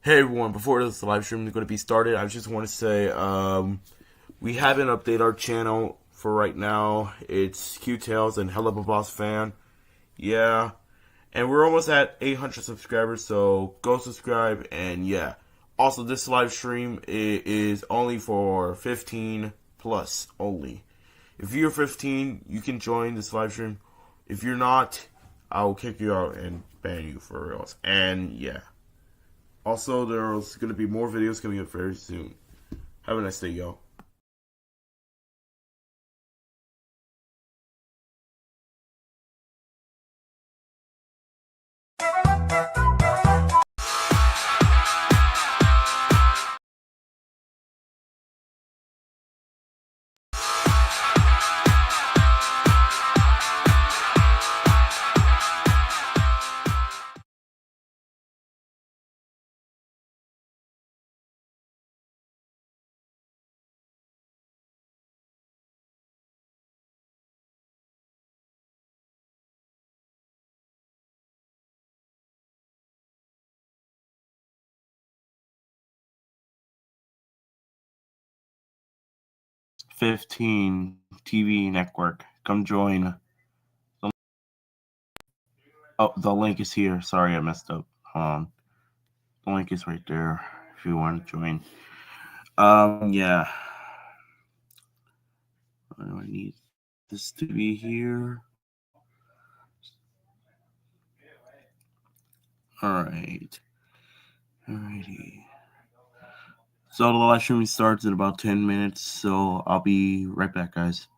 Hey everyone, before this live stream is going to be started, I just want to say we haven't updated our channel for right now. It's Q-Tails and Hella Boss Fan. Yeah. And we're almost at 800 subscribers, so go subscribe and yeah. Also, this live stream is only for 15 plus only. If you're 15, you can join this live stream. If you're not, I'll kick you out and ban you for reals. And yeah. Also, there's going to be more videos coming up very soon. Have a nice day, y'all. $15 TV network. Come join. Oh, the link is here. Sorry, I messed up. The link is right there if you want to join. Yeah. I need this to be here. Alright. Alrighty. So the live stream starts in about 10 minutes, so I'll be right back, guys.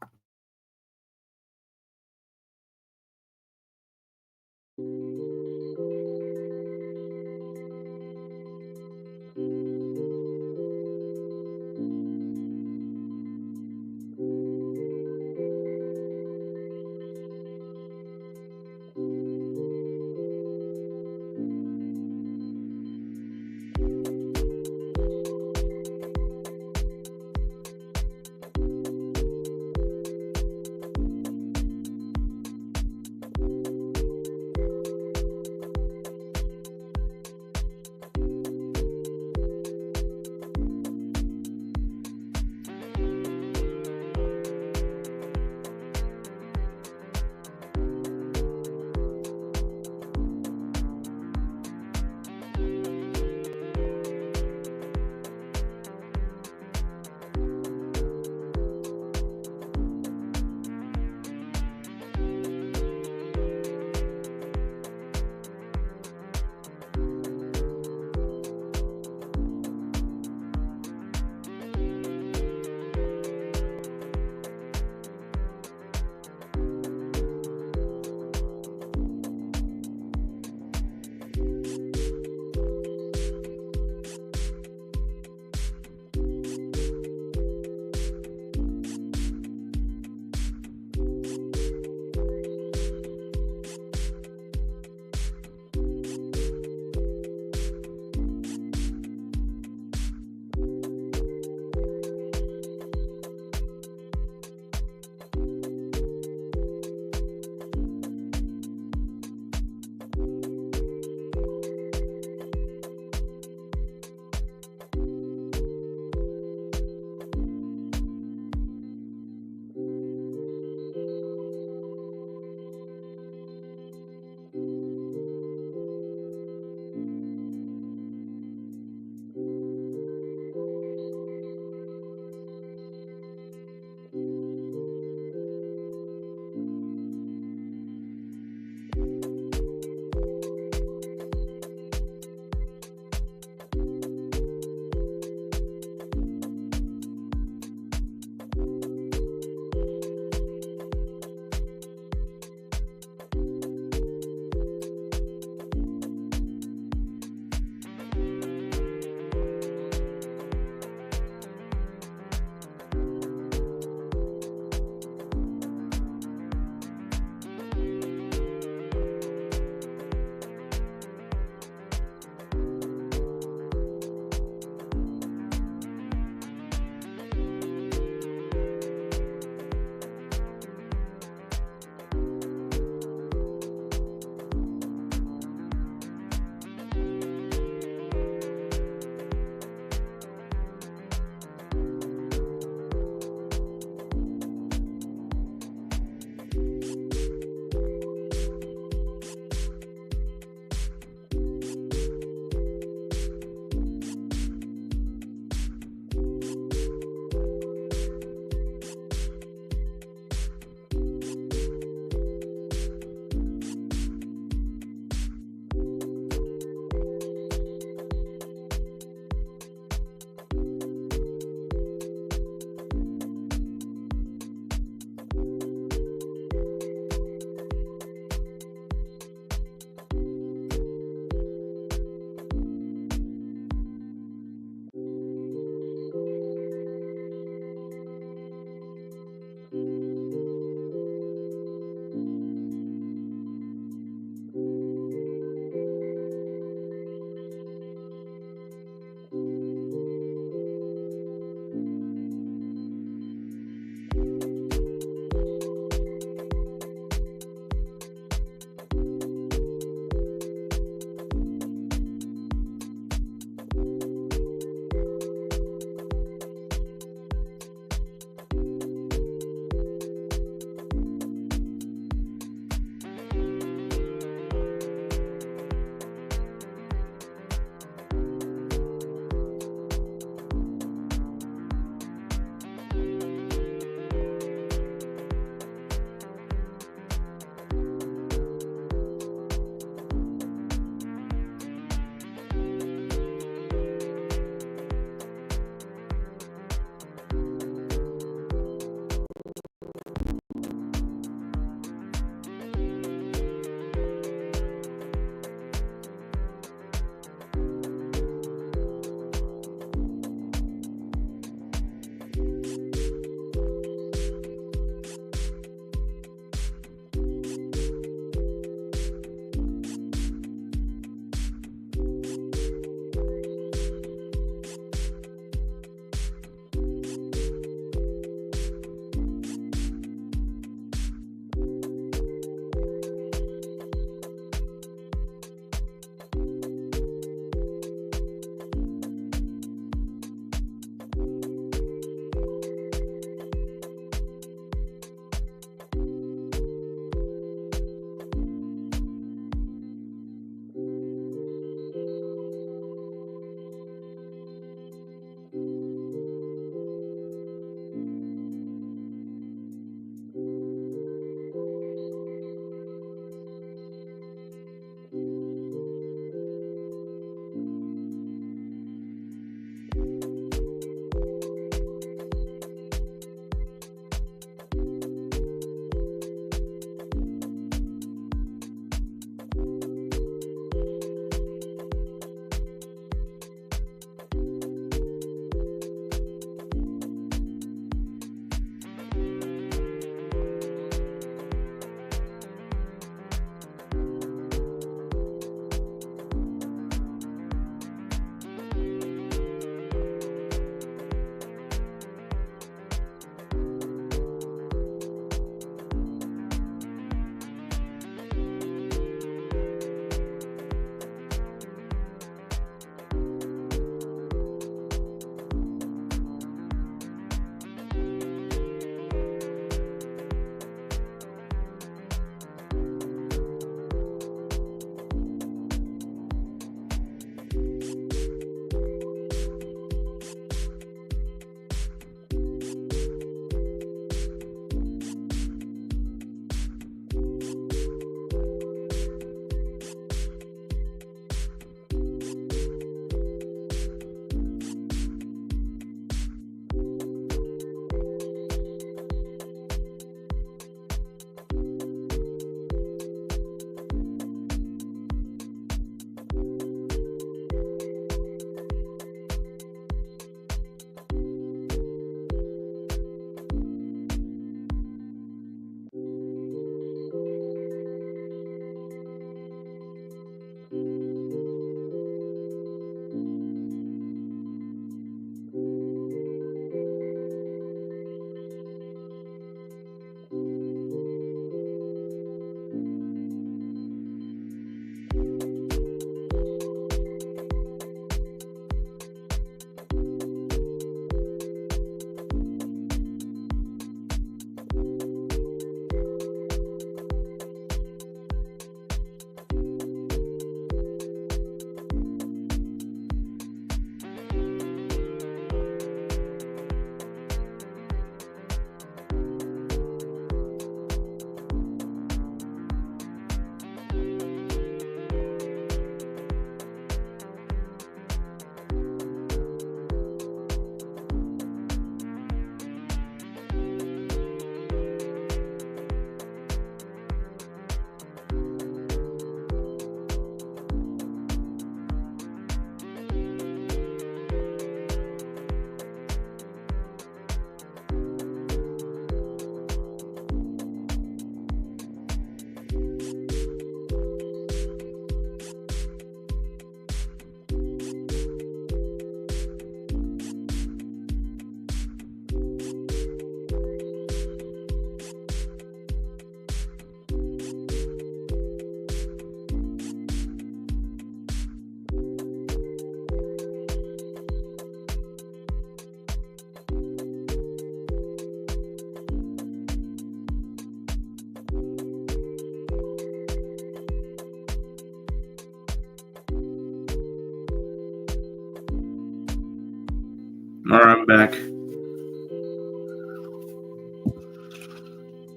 Alright, I'm back.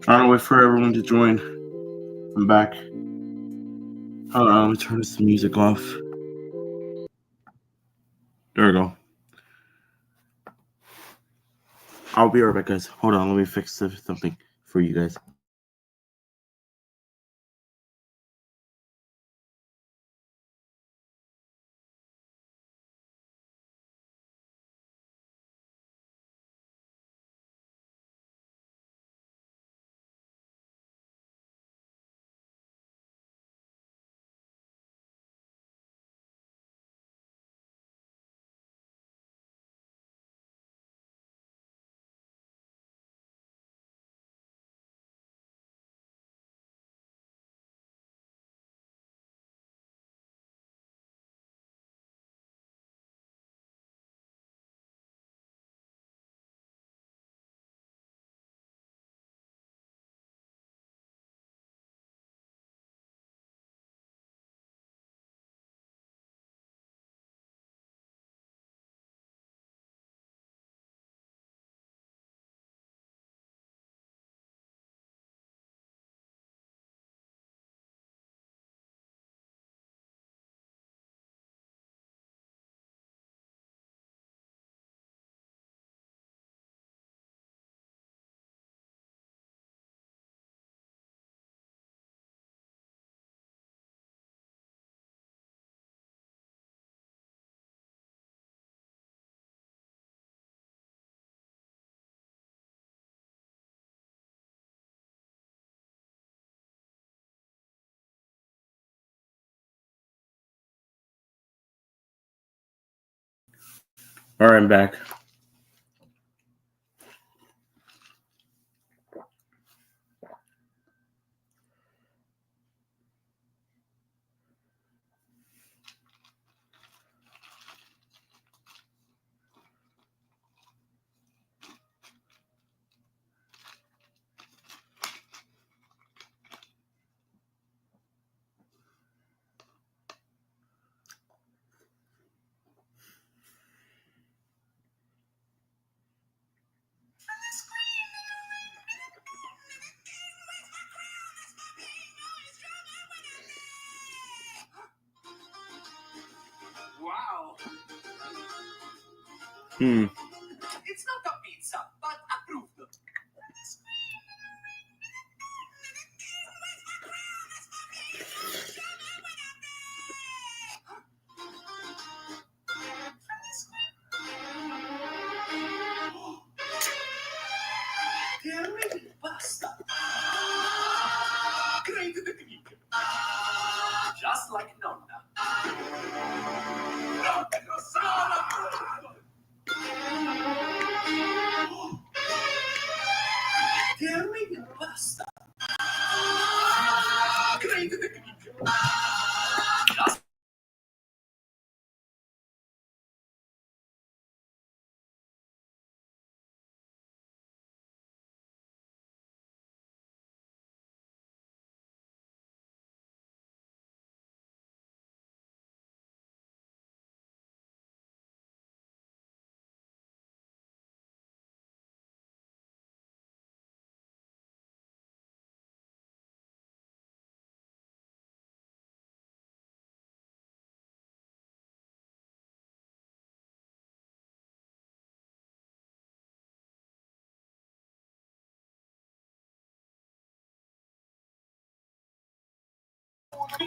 Trying to wait for everyone to join. I'm back. Hold on, let me turn this music off. There we go. I'll be right back, guys. Hold on, let me fix something for you guys. Alright, I'm back. Wow. It's not a pizza, but approved. Terrific pasta. Great technique. Just like Nonna. Terrific pasta. Great technique. Just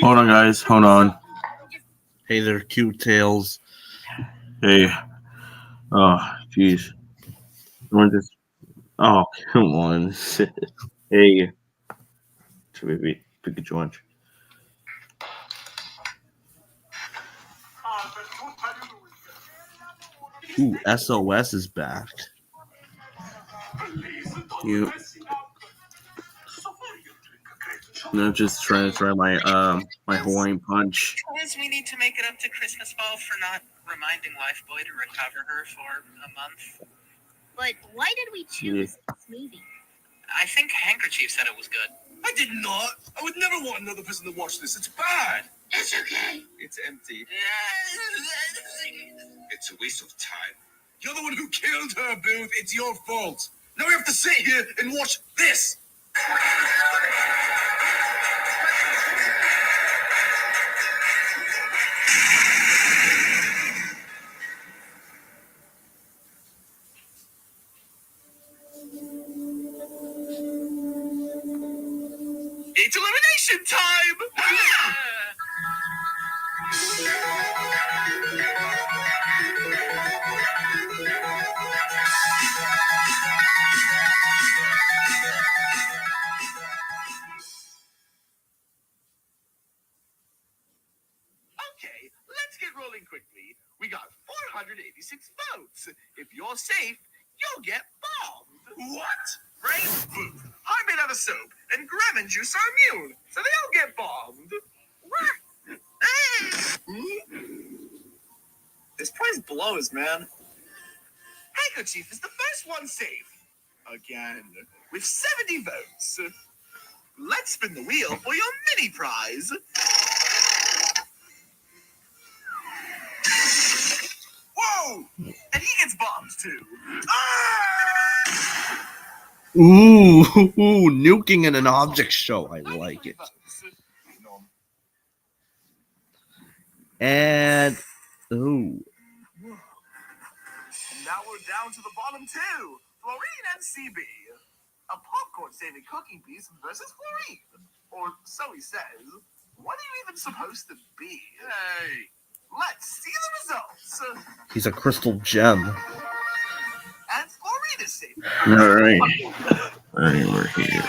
Hold on, guys. Hold on. Hey there, cute tails. Hey. Oh, jeez. Oh, come on. Hey. Maybe Pikachu lunch. Ooh, SOS is back. I'm just trying to try my Hawaiian punch. because we need to make it up to Christmas Ball for not reminding Lifeboy to recover her for a month. But why did we choose this movie? I think Handkerchief said it was good. I did not. I would never want another person to watch this. It's bad. It's okay. It's empty. It's a waste of time. You're the one who killed her, Booth. It's your fault. Now we have to sit here and watch this. It's elimination time! Okay, let's get rolling quickly. We got 486 votes. If you're safe, you'll get bombed. What? Right? Booth. I'm made out of soap, and Grem and Juice are immune, so they all get bombed. What? This prize blows, man. Handkerchief is the first one safe. Again, with 70 votes. Let's spin the wheel for your mini prize. Whoa! And he gets bombed too. Ah! Ooh, nuking in an object show. I like it. And ooh, Now we're down to the bottom two. Florine and CB. A popcorn-saving cooking piece versus Florine. Or so he says. What are you even supposed to be? Hey. Let's see the results. he's a crystal gem. And Florine is safe. All right. We're here.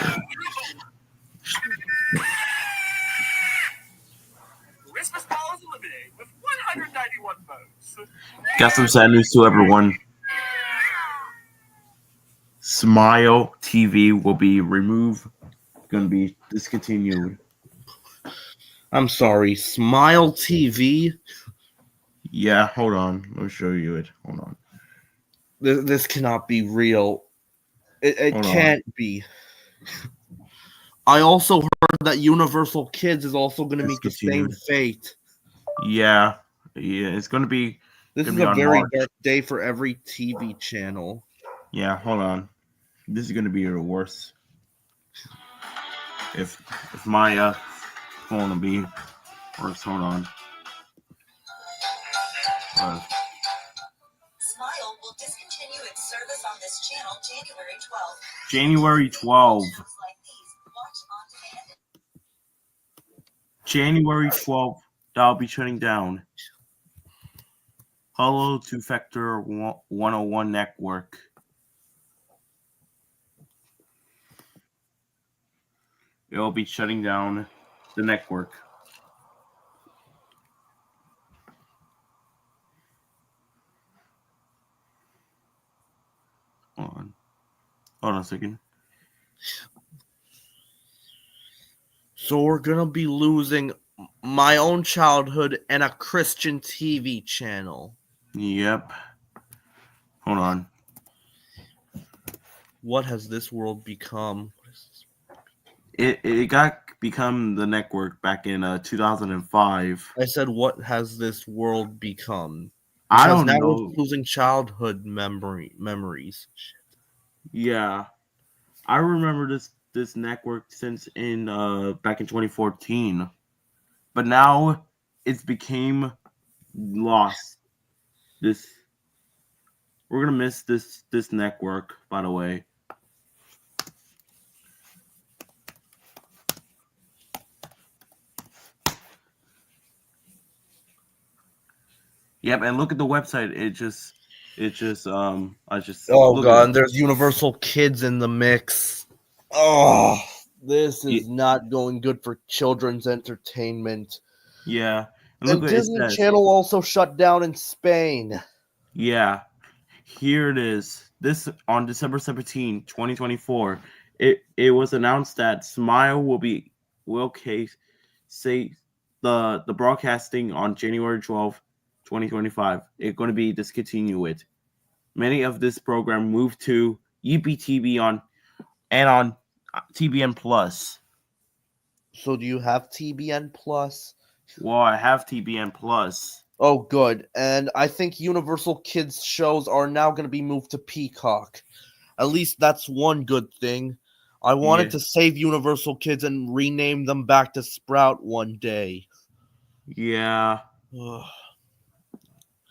Christmas Ball is eliminated with 191 votes. Got some sad news to everyone. Smile TV will be removed. Going to be discontinued. I'm sorry, Smile TV. Yeah, hold on. Let me show you it. Hold on. This cannot be real. It Hold on. can't be. I also heard that Universal Kids is also going to meet the same Discontinued. fate. Yeah, it's going to be. This Gonna is be a on very March. dark day for every TV channel. Yeah, hold on. This is going to be the worst. If my phone will be worse, hold on. Smile will discontinue its service on this channel January 12th. January 12th. Shows like these, watch on demand. January 12th, that'll be shutting down. Hello to Factor 101 Network. It'll be shutting down the network. Hold on a second. So we're going to be losing my own childhood and a Christian TV channel. Yep. Hold on. What has this world become? It got become the network back in 2005. I said, what has this world become? I Because don't now know. we're losing childhood memories. Yeah, I remember this network since in back in 2014, but now it's became lost. We're gonna miss this network, by the way. Yep, and look at the website. I just Oh look god, at there's Universal Kids in the mix. Oh, this is not going good for children's entertainment. yeah. And And look what it Disney says. Channel also shut down in Spain. Yeah, here it is. This on December 17, 2024. It was announced that Smile will say the broadcasting on January 12th, 2025. It's going to be discontinued. Many of this program moved to UPTV on TBN Plus. So do you have TBN Plus? Well, I have TBN Plus. Oh, good. And I think Universal Kids shows are now going to be moved to Peacock. At least that's one good thing. I wanted Yeah. to save Universal Kids and rename them back to Sprout one day. Yeah. Ugh.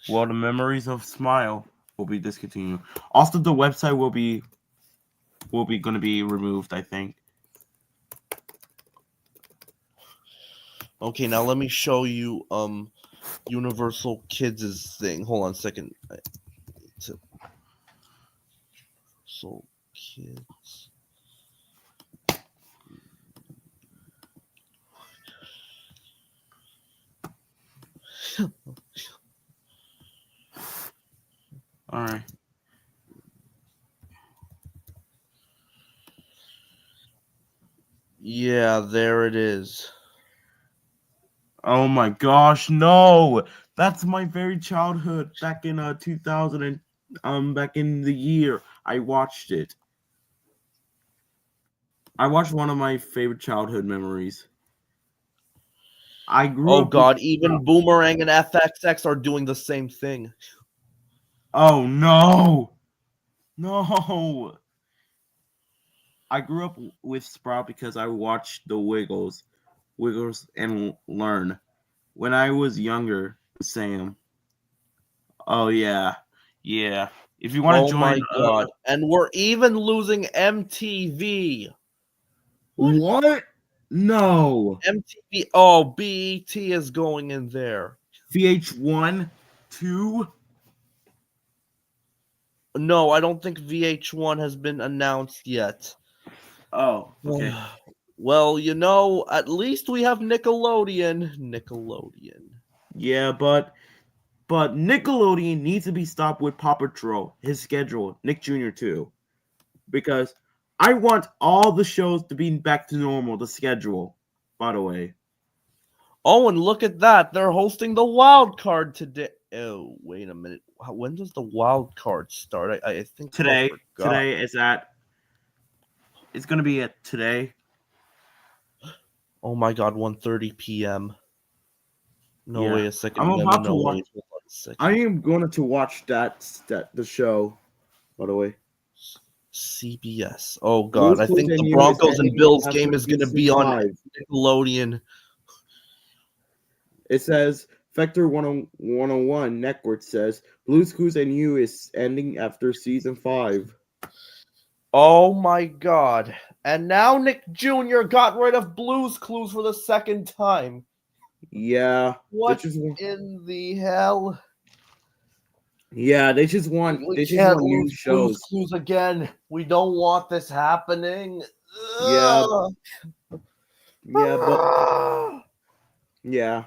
Well, the memories of Smile will be discontinued. Also, the website will be going to be removed, I think. Okay, now let me show you Universal Kids' thing. Hold on a second. Universal Kids. All right. Yeah, there it is. Oh my gosh, no! That's my very childhood back in 2000 and back in the year I watched it. I watched one of my favorite childhood memories. I grew Oh up with god, even Boomerang and FXX are doing the same thing. Oh no. No. I grew up with Sprout because I watched the Wiggles and Learn. When I was younger, Sam. Oh yeah. Yeah. If you want Oh to join my god. And we're even losing MTV. What? No. MTV. Oh, BET is going in there. VH1 2. No, I don't think VH1 has been announced yet. Oh, okay. Well, you know, at least we have Nickelodeon. Nickelodeon. Yeah, but Nickelodeon needs to be stopped with Paw Patrol, his schedule, Nick Jr. too. Because I want all the shows to be back to normal, the schedule, by the way. Oh, and look at that. They're hosting the wild card today. Oh, wait a minute. When does the wild card start? I think Today forgot. it's gonna be at today. Oh my god, 1:30 p.m. No, Yeah. wait a second. I'm No, about to wait, watch. hold on a second. I am going to watch the show, by the way. CBS. Oh Blues god, I Clues think and the You is Broncos and ending Bills after game is going to season be on 5. Nickelodeon. It says Factor 101 Network says Blues Clues and You is ending after season 5. Oh my god. And now Nick Jr. got rid of Blues Clues for the second time. Yeah. What They just want, in the hell? yeah, they just want We they just can't want new lose Blues shows. Clues again. We don't want this happening. Yeah. Ugh. Yeah, but Ah. yeah.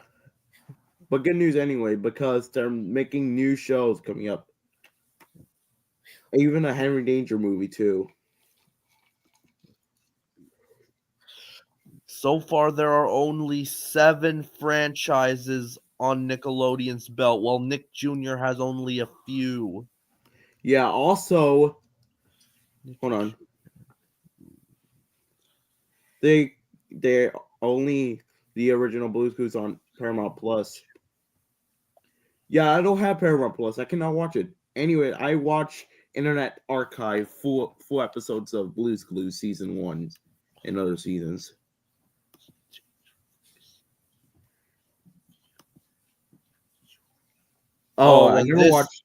But good news anyway, because they're making new shows coming up. Even a Henry Danger movie too. So far, there are only 7 franchises on Nickelodeon's belt, while Nick Jr. has only a few. Yeah, also hold on. They're only the original Blue's Clues on Paramount Plus. Yeah, I don't have Paramount Plus. I cannot watch it. Anyway, I watch Internet Archive full episodes of Blue's Clues season 1 and other seasons. Oh, I never watched.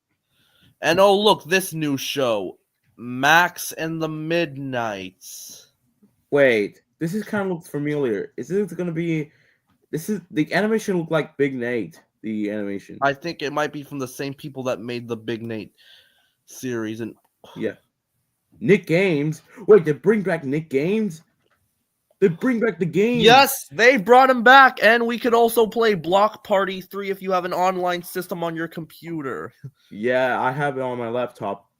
And oh, look, this new show, Max and the Midnights. Wait, this is kind of looks familiar. Is this going to be? This is the animation look like Big Nate. The animation. I think it might be from the same people that made the Big Nate series. And yeah, Nick Games. Wait, they bring back Nick Games. They bring back the game. yes, they brought him back, and we could also play Block Party 3 if you have an online system on your computer. Yeah, I have it on my laptop.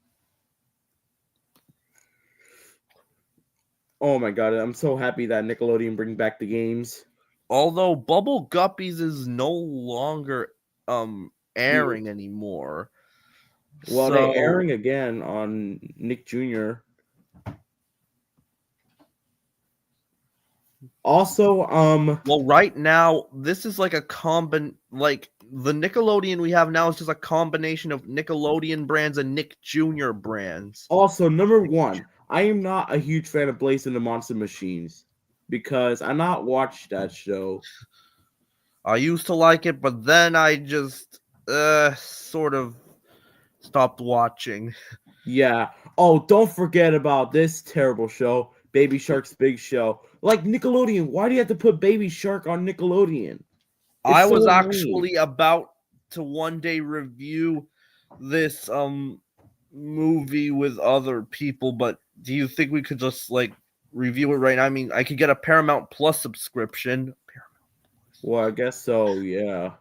Oh my god, I'm so happy that Nickelodeon bring back the games. Although Bubble Guppies is no longer airing anymore. Well, they're airing again on Nick Jr. Also, well, right now this is like a the Nickelodeon we have now is just a combination of Nickelodeon brands and Nick Jr. brands. Also, number one, I am not a huge fan of Blaze and the Monster Machines because I not watched that show. I used to like it, but then I just sort of stopped watching. Yeah. Oh, don't forget about this terrible show, Baby Shark's Big Show. Like Nickelodeon, why do you have to put Baby Shark on Nickelodeon? I so was annoying. actually about to one day review this movie with other people, but do you think we could just like review it right now? I mean, I could get a Paramount Plus subscription. Well, I guess so, yeah.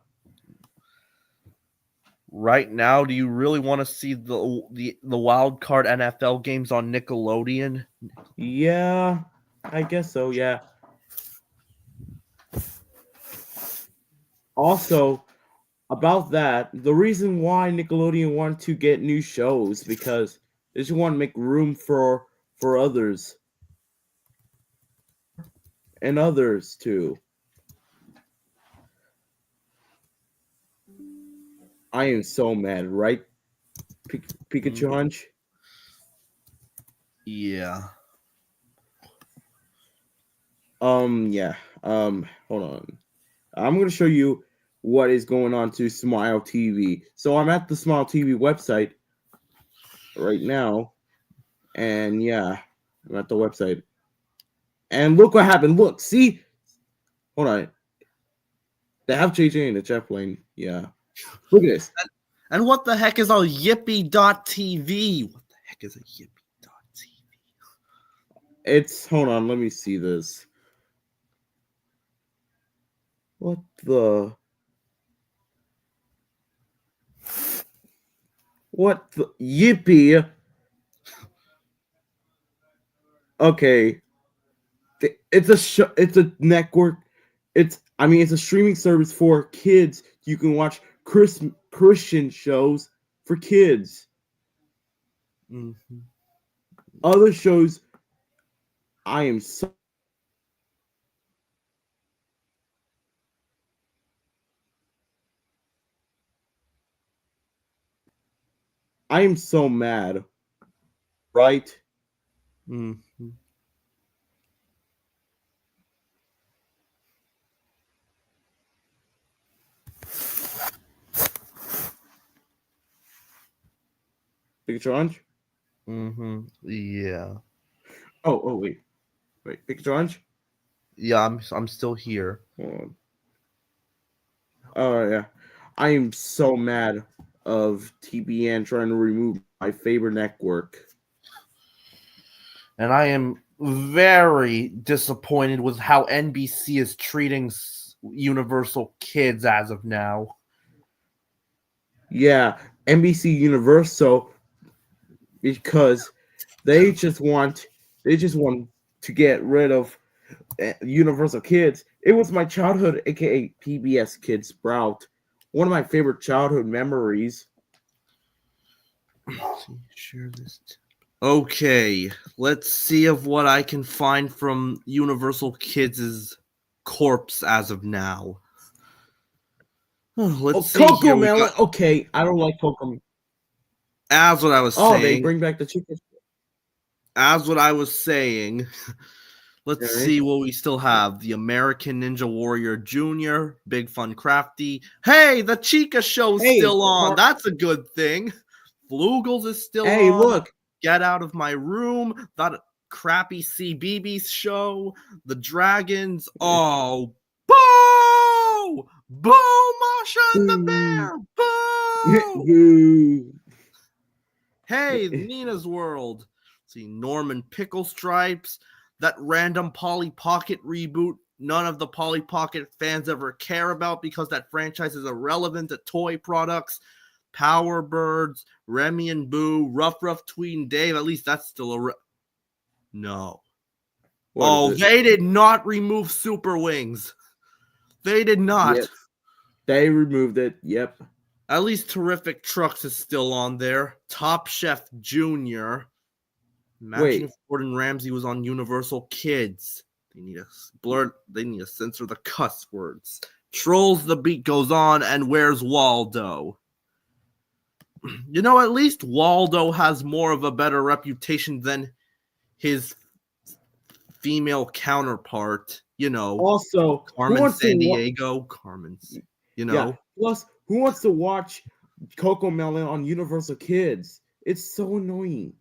Right now, do you really want to see the wild card NFL games on Nickelodeon? Yeah, I guess so, yeah. Also, about that, the reason why Nickelodeon wanted to get new shows because they just want to make room for others. And others too. I am so mad, right? Pikachu Hunch? Yeah. Yeah. Hold on. I'm gonna show you what is going on to Smile TV. So I'm at the Smile TV website right now. And yeah, I'm at the website. And look what happened. Look, see? Hold on. They have JJ in the jet plane. Yeah. Look at this. And what the heck is a Yippee.tv? What the heck is a Yippee.tv? It's hold on, let me see this. What the Yippee? Okay. It's a network. It's a streaming service for kids. You can watch Christian shows for kids. Mm-hmm. Other shows I am so mad. Right? Mm-hmm. Pikachu Orange? Mm-hmm. Yeah. Oh, wait. Pikachu Orange? Yeah, I'm still here. Hold on. Oh, yeah. I am so mad of TBN trying to remove my favorite network. And I am very disappointed with how NBC is treating Universal Kids as of now. Yeah, NBC Universal, because they just want to get rid of Universal Kids. It was my childhood, aka PBS Kids Sprout. One of my favorite childhood memories. Share this. Okay, let's see of what I can find from Universal Kids' corpse as of now. Let's see Coco here. Melon. Okay, I don't like Coco. As what I was Oh, saying. they bring back the chicken. As what I was saying. Let's Okay. see what we still have. The American Ninja Warrior Jr., Big Fun Crafty. Hey, the Chica Show's still on. That's a good thing. Flugels is still on. Hey, look. Get Out of My Room. That crappy CBeebies show. The Dragons. Oh, boo! Boo, Masha and the Bear. Boo! Boo. Hey, Nina's World. See, Norman Pickle Stripes. That random Polly Pocket reboot none of the Polly Pocket fans ever care about because that franchise is irrelevant to toy products. Power Birds, Remy and Boo, Rough Tween Dave. At least that's still no. What they did not remove Super Wings. They did not. Yep. They removed it. Yep. At least Terrific Trucks is still on there. Top Chef Jr. Imagine if Gordon Ramsay was on Universal Kids. They need to censor the cuss words. Trolls the Beat Goes On, and Where's Waldo? You know, at least Waldo has more of a better reputation than his female counterpart. You know, Also, who Carmen wants to San wa- Diego. Carmen's, you know. Yeah. Plus, who wants to watch Coco Melon on Universal Kids? It's so annoying.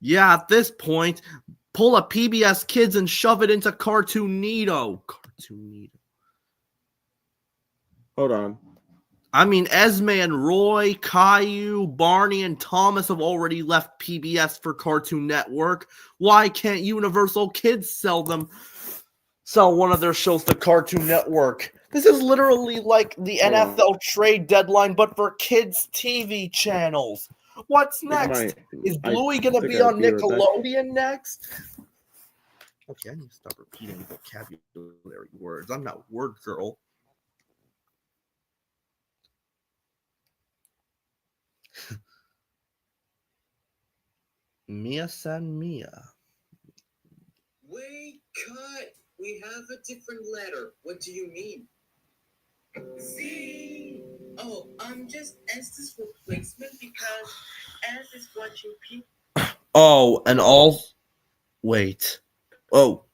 Yeah, at this point, pull a PBS Kids and shove it into Cartoonito. Cartoonito. Hold on. I mean, Esme and Roy, Caillou, Barney, and Thomas have already left PBS for Cartoon Network. Why can't Universal Kids sell one of their shows to Cartoon Network? This is literally like the NFL trade deadline, but for kids' TV channels. What's next? Is Bluey going to be on Nickelodeon next? Okay, I need to stop repeating vocabulary words. I'm not word girl. Mia San Mia. Wait, cut. We have a different letter. What do you mean? Z. Oh, just as this replacement because as is watching people. Oh, and all. Wait. Oh.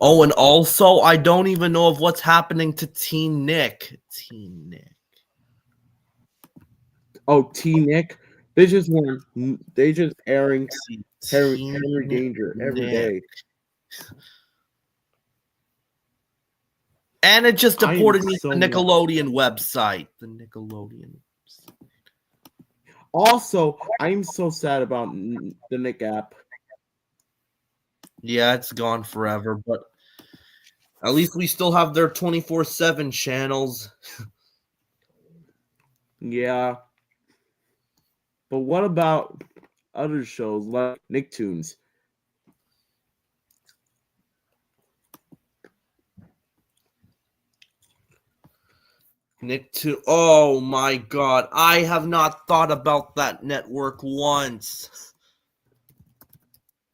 Oh, and also, I don't even know of what's happening to Teen Nick. Teen Nick. Oh, Teen Nick. They just airing Henry Danger every day. And it just deported me so to the Nickelodeon website. The Nickelodeon. Also, I'm so sad about the Nick app. Yeah, it's gone forever, but at least we still have their 24/7 channels. Yeah. But what about other shows like Nicktoons? Nicktoons. Oh my god. I have not thought about that network once.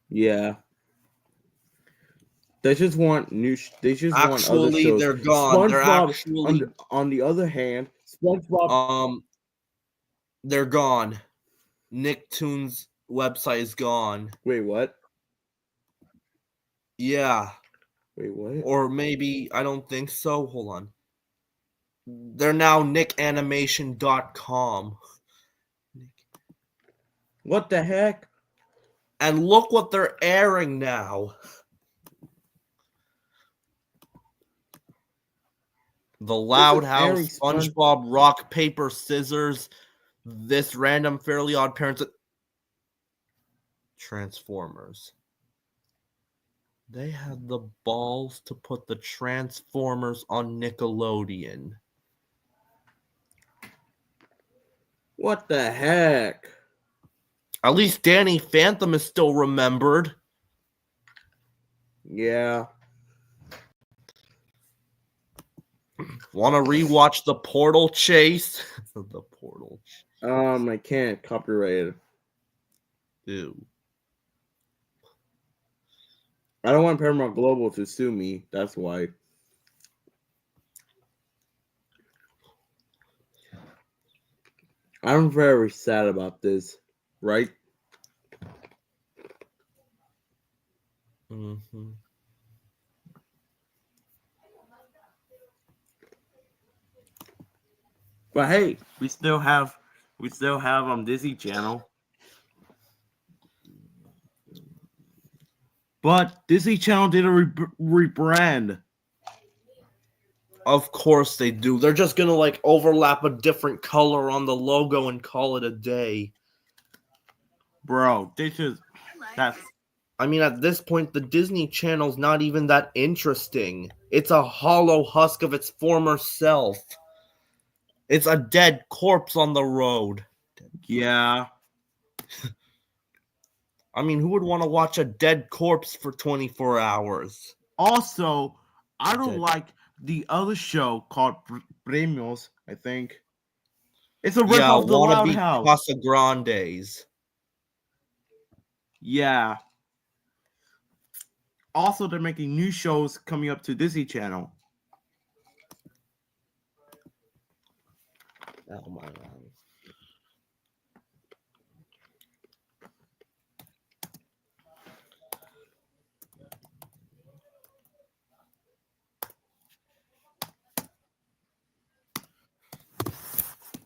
Yeah. They just want want other shows. They're gone. They're actually on the other hand, SpongeBob they're gone. Nicktoons website is gone. Wait, what? Yeah. Wait, what? Or maybe I don't think so. Hold on. They're now nickanimation.com. What the heck? And look what they're airing now. The Loud House, SpongeBob, Rock, Paper, Scissors, This Random Fairly Odd Parents, Transformers. They had the balls to put the Transformers on Nickelodeon. What the heck? At least Danny Phantom is still remembered. Yeah. Want to rewatch The Portal Chase? The Portal Chase. I can't. Copyrighted. Ew. I don't want Paramount Global to sue me. That's why. I'm very sad about this, right? Mm-hmm. But hey, we still have Disney Channel. But Disney Channel did a rebrand. Of course they do. They're just gonna like overlap a different color on the logo and call it a day. Bro, that's I mean, at this point, the Disney Channel's not even that interesting. It's a hollow husk of its former self. It's a dead corpse on the road. yeah. I mean, who would want to watch a dead corpse for 24 hours? Also, I don't like the other show called Premios, I think. It's a rip off the Loud House. Casa Grandes. Yeah. Also, they're making new shows coming up to Disney Channel. Oh my God.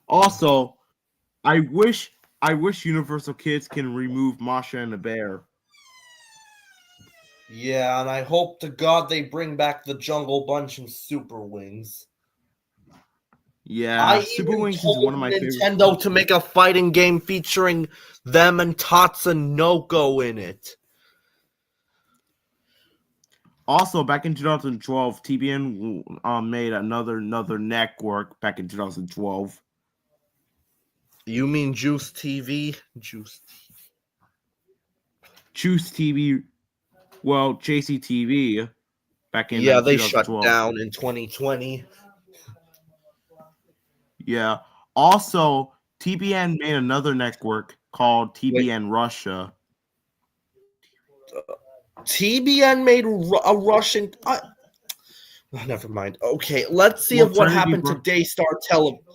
Also, I wish Universal Kids can remove Masha and the Bear. Yeah, and I hope to God they bring back the Jungle Bunch and Super Wings. Yeah, I Super even Wings is told one of my Nintendo favorites. to make a fighting game featuring them and Tatsunoko in it. Also, back in 2012, TBN made another network back in 2012. You mean Juice TV? Juice. Choose TV, well, JCTV, back in Yeah, they shut 2012. down in 2020. Yeah. Also, TBN made another network called TBN Russia. TBN made a Russian. Never mind. Okay, let's see Well, if what Trinity happened to Bro- Daystar Television.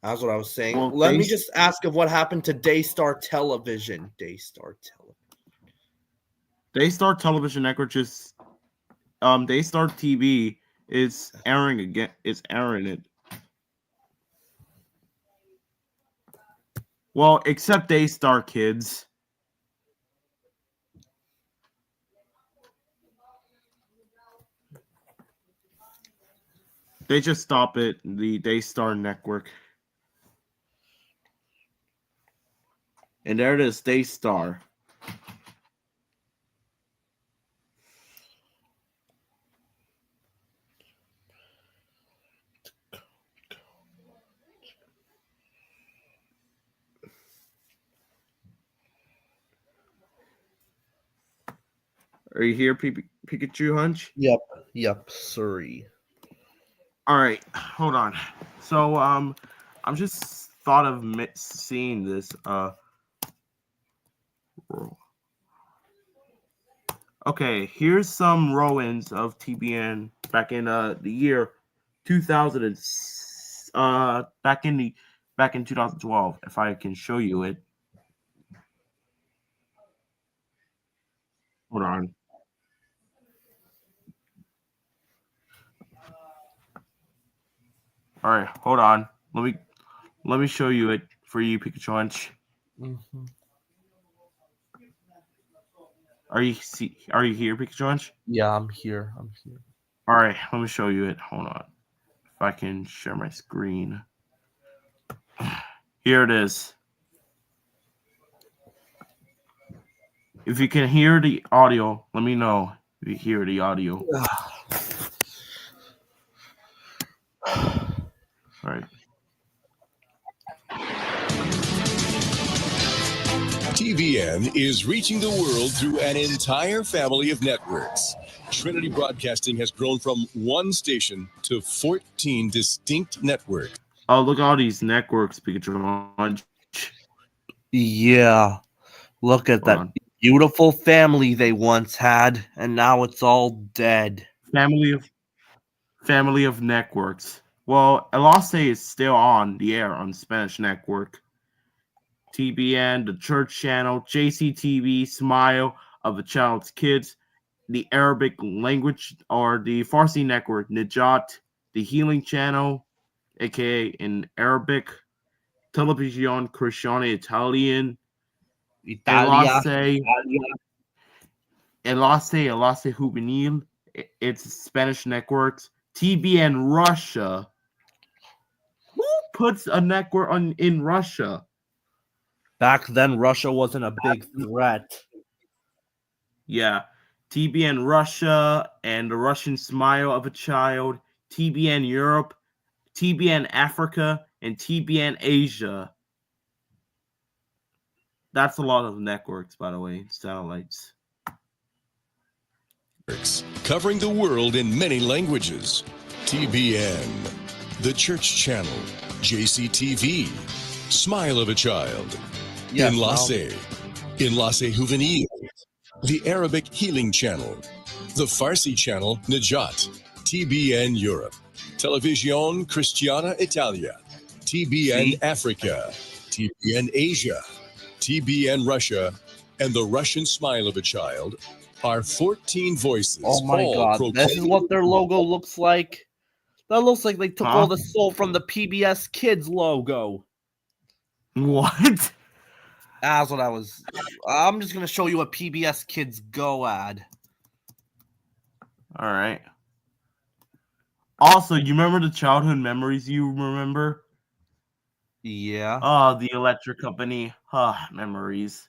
That's what I was saying. Well, Let me just ask of what happened to Daystar Television. Daystar Television. Daystar Television Network just Daystar TV is airing again. It's airing it. Well, except Daystar Kids. They just stop it. The Daystar Network. And there it is, Daystar. Are you here, Pikachu Hunch? Yep, sorry. All right, hold on. So, I'm just thought of seeing this. Okay, here's some Rowans of TBN back in the year 2000 and back in 2012. If I can show you it. Hold on. All right, hold on. Let me show you it for you, Pikachu Hunch. Mm-hmm. Are you here, Pikachu Hunch? Yeah, I'm here. All right, let me show you it. Hold on. If I can share my screen. Here it is. If you can hear the audio, let me know if you hear the audio. All right. TBN is reaching the world through an entire family of networks. Trinity Broadcasting has grown from one station to 14 distinct networks. Oh, look at all these networks, Pikachu Hunch. Yeah, look at that beautiful family they once had, and now it's all dead. Family of networks. Well, Enlace is still on the air on Spanish network. TBN, the Church Channel, JCTV, Smile of a Child's Kids, the Arabic language or the Farsi network, Najat, the Healing Channel, aka in Arabic, Televisión Cristiana Italian, Enlace Juvenil, it's Spanish networks, TBN Russia. Who puts a network in Russia? Back then, Russia wasn't a big threat. Yeah. TBN Russia and the Russian Smile of a Child, TBN Europe, TBN Africa, and TBN Asia. That's a lot of networks, by the way, satellites. Covering the world in many languages. TBN, the Church Channel, JCTV, Smile of a Child, Enlace Juvenil, the Arabic Healing Channel, the Farsi Channel Najat, TBN Europe, Televisión Cristiana Italia, TBN See? Africa, TBN Asia, TBN Russia, and the Russian smile of a child are 14 voices. Oh my all god, this is proclaiming- what their logo looks like. That looks like they took Huh? all the soul from the PBS Kids logo. What? That's what I was. I'm just gonna show you a PBS Kids Go ad. All right. Also, you remember the childhood memories you remember? Yeah. Oh, the electric company. Memories.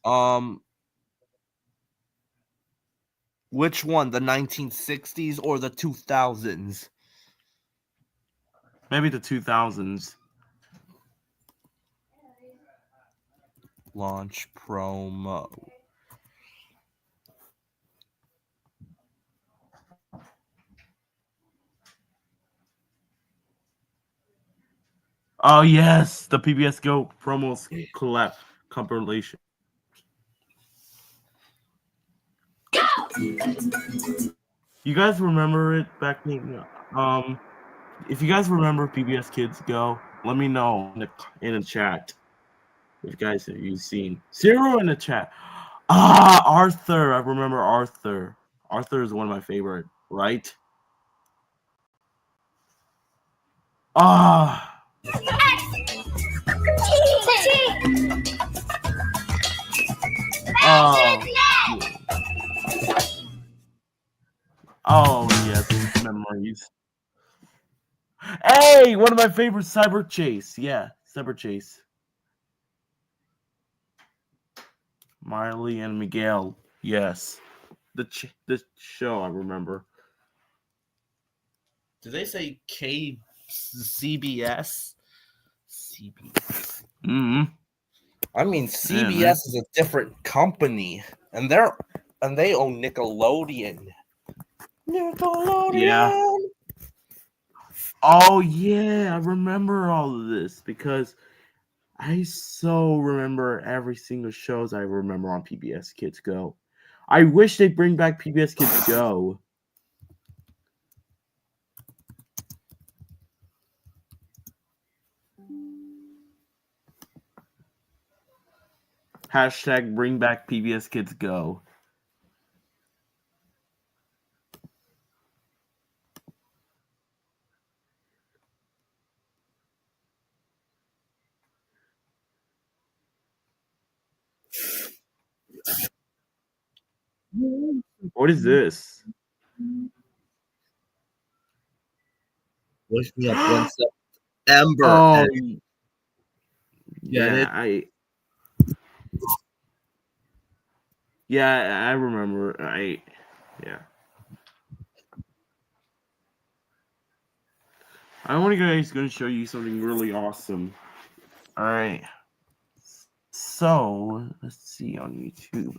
Which one? The 1960s or the 2000s? Maybe the 2000s. Launch promo. Oh, yes. The PBS Go promos collab compilation. You guys remember it back then? If you guys remember PBS Kids Go, let me know in the chat. If you guys have you seen Zero in the chat. Arthur. I remember Arthur. Arthur is one of my favorite, right? Oh yes, memories. Hey, one of my favorites, Cyber Chase. Yeah, Cyber Chase. Miley and Miguel. Yes, the show I remember. Did they say CBS? CBS. Mm-hmm. I mean, CBS is a different company, and they own Nickelodeon. Nickelodeon. Yeah. Oh yeah, I remember all of this because I so remember every single shows I remember on PBS Kids Go. I wish they'd bring back PBS Kids Go. Hashtag bring back PBS Kids Go. What is this? Wish me up one September. Oh, Get yeah, it? I remember. Yeah. I want to guys going to show you something really awesome. All right. So let's see on YouTube.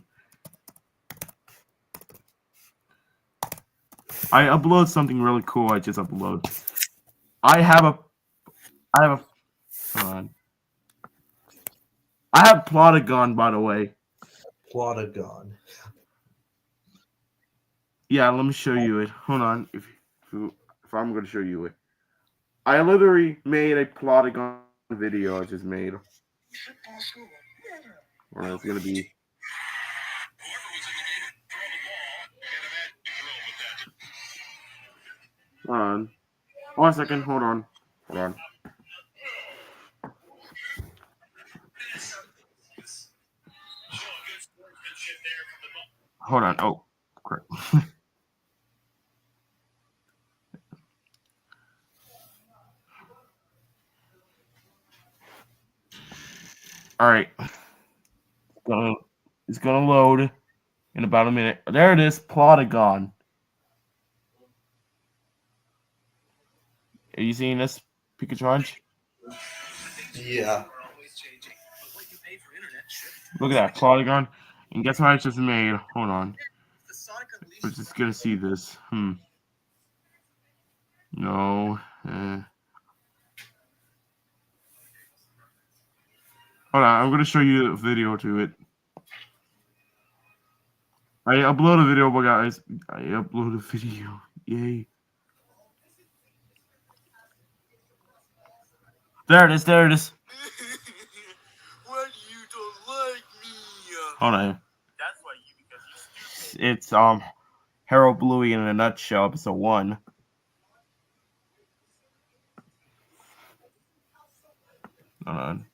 I upload something really cool. I just upload. Hold on. I have Plotagon, by the way. Plotagon. Yeah, let me show you it. Hold on. If I'm going to show you it. I literally made a Plotagon video I just made. Or it's going to be. Hold on. 1 second. Hold on. Hold on. Oh, crap. All right. It's gonna load in about a minute. There it is, Plotagon. Are you seeing this, Pikachu? Yeah. Look at that, Plotagon. And guess what I just made? Hold on. We're just gonna see this. No. Hold on, I'm gonna show you a video to it. I upload a video, guys. I upload a video. Yay. There it is. There it is. Why you don't like me? Hold on. That's why you, because you're stupid. It's Harold Bluey in a nutshell, episode 1. Hold on.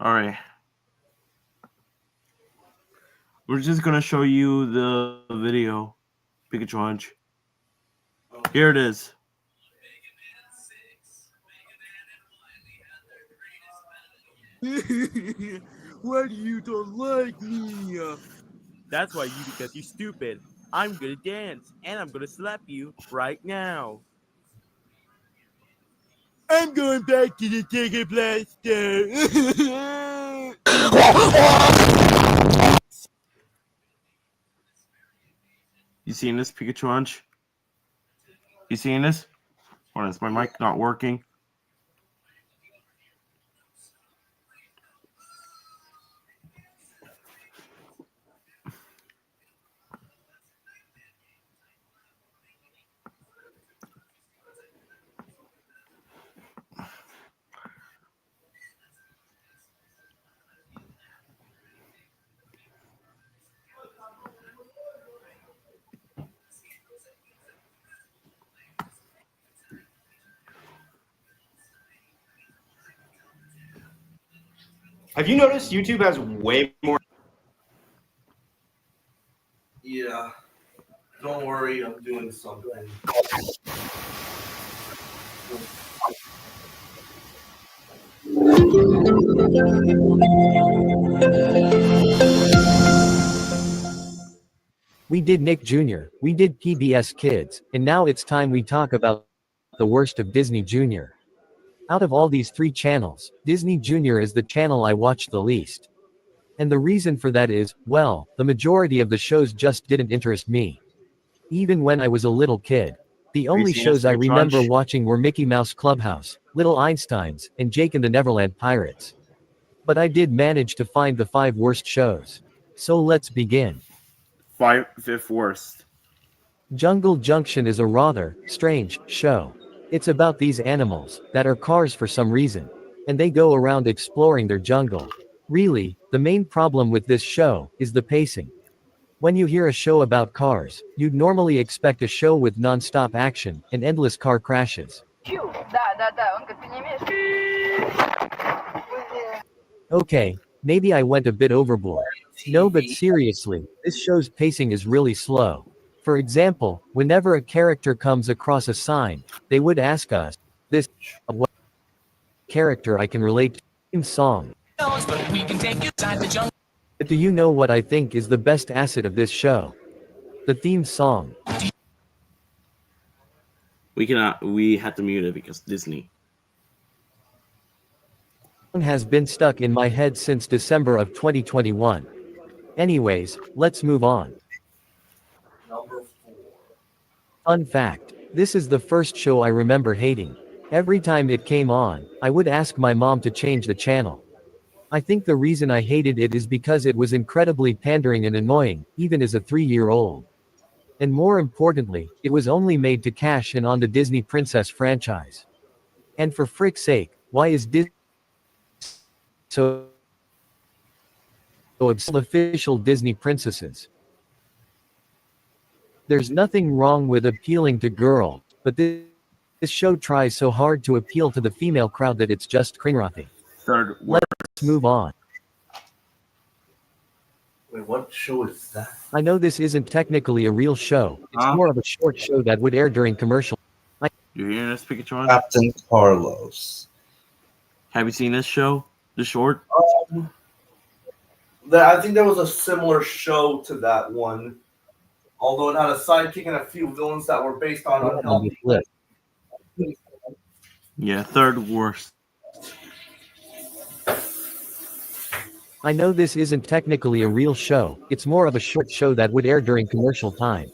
All right. We're just gonna show you the video, Pikachu Hunch. Here it is. Why do you don't like me? That's why you, because you're stupid. I'm gonna dance, and I'm gonna slap you right now. I'm going back to the Tiger Blaster. You seeing this, Pikachu Hunch? You seeing this? Hold on, is my mic not working? Have you noticed YouTube has way more? Yeah. Don't worry, I'm doing something. We did Nick Jr., we did PBS Kids, and now it's time we talk about the worst of Disney Jr. Out of all these 3 channels, Disney Jr. is the channel I watch the least. And the reason for that is, well, the majority of the shows just didn't interest me. Even when I was a little kid. The only shows I remember watching were Mickey Mouse Clubhouse, Little Einsteins, and Jake and the Neverland Pirates. But I did manage to find the 5 worst shows. So let's begin. 5th worst. Jungle Junction is a rather strange show. It's about these animals that are cars for some reason, and they go around exploring their jungle. Really, the main problem with this show is the pacing. When you hear a show about cars, you'd normally expect a show with non-stop action and endless car crashes. Okay, maybe I went a bit overboard. No, but seriously, this show's pacing is really slow. For example, whenever a character comes across a sign, they would ask us, this, what character I can relate to in song. But do you know what I think is the best asset of this show? The theme song. We had to mute it because Disney. Has been stuck in my head since December of 2021. Anyways, let's move on. Number 4. Fun fact, this is the first show I remember hating. Every time it came on, I would ask my mom to change the channel. I think the reason I hated it is because it was incredibly pandering and annoying, even as a 3-year-old. And more importantly, it was only made to cash in on the Disney Princess franchise. And for frick's sake, why is Disney so official Disney princesses? There's nothing wrong with appealing to girls, but this show tries so hard to appeal to the female crowd that it's just cringeworthy. 3rd worst. Let's move on. Wait, what show is that? I know this isn't technically a real show. It's more of a short show that would air during commercial. You hearing this, Pikachu Hunch? Captain Carlos. Have you seen this show? The short? I think there was a similar show to that one. Although it had a sidekick and a few villains that were based on unhealthy. Yeah, 3rd worst. I know this isn't technically a real show, it's more of a short show that would air during commercial time.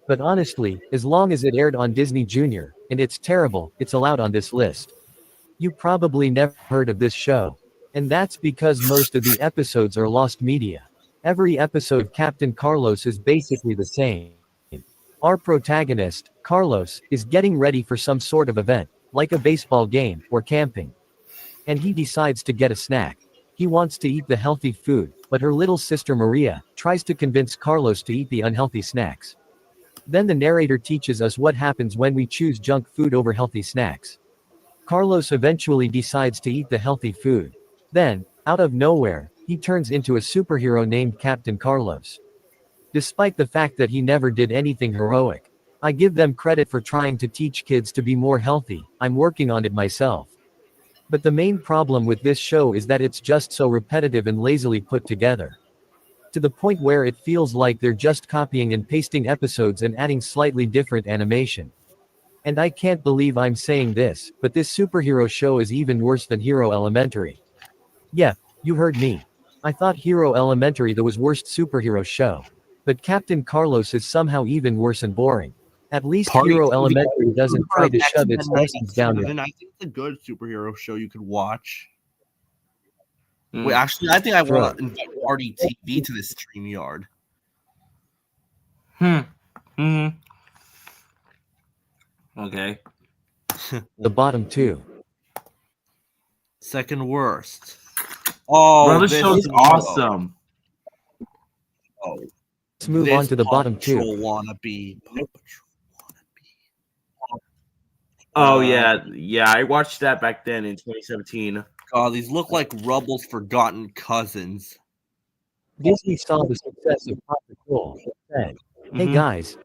But honestly, as long as it aired on Disney Junior, and it's terrible, it's allowed on this list. You probably never heard of this show. And that's because most of the episodes are lost media. Every episode Captain Carlos is basically the same. Our protagonist, Carlos, is getting ready for some sort of event, like a baseball game or camping. And he decides to get a snack. He wants to eat the healthy food, but her little sister Maria tries to convince Carlos to eat the unhealthy snacks. Then the narrator teaches us what happens when we choose junk food over healthy snacks. Carlos eventually decides to eat the healthy food. Then, out of nowhere, he turns into a superhero named Captain Carlos. Despite the fact that he never did anything heroic, I give them credit for trying to teach kids to be more healthy. I'm working on it myself. But the main problem with this show is that it's just so repetitive and lazily put together. To the point where it feels like they're just copying and pasting episodes and adding slightly different animation. And I can't believe I'm saying this, but this superhero show is even worse than Hero Elementary. Yeah, you heard me. I thought Hero Elementary was worst superhero show. But Captain Carlos is somehow even worse and boring. At least Hero Elementary doesn't try to shove its lessons down your. And I think it's a good superhero show you could watch. Wait, actually, I think I want to invite Party TV to this StreamYard. Okay. The bottom two. Second worst. Oh, Bro, this show's awesome. Oh, Let's move on to the bottom two. Wannabe. Oh yeah, I watched that back then in 2017. God, these look like Rubble's forgotten cousins. Disney saw the success of Paw Patrol and said, "Hey guys."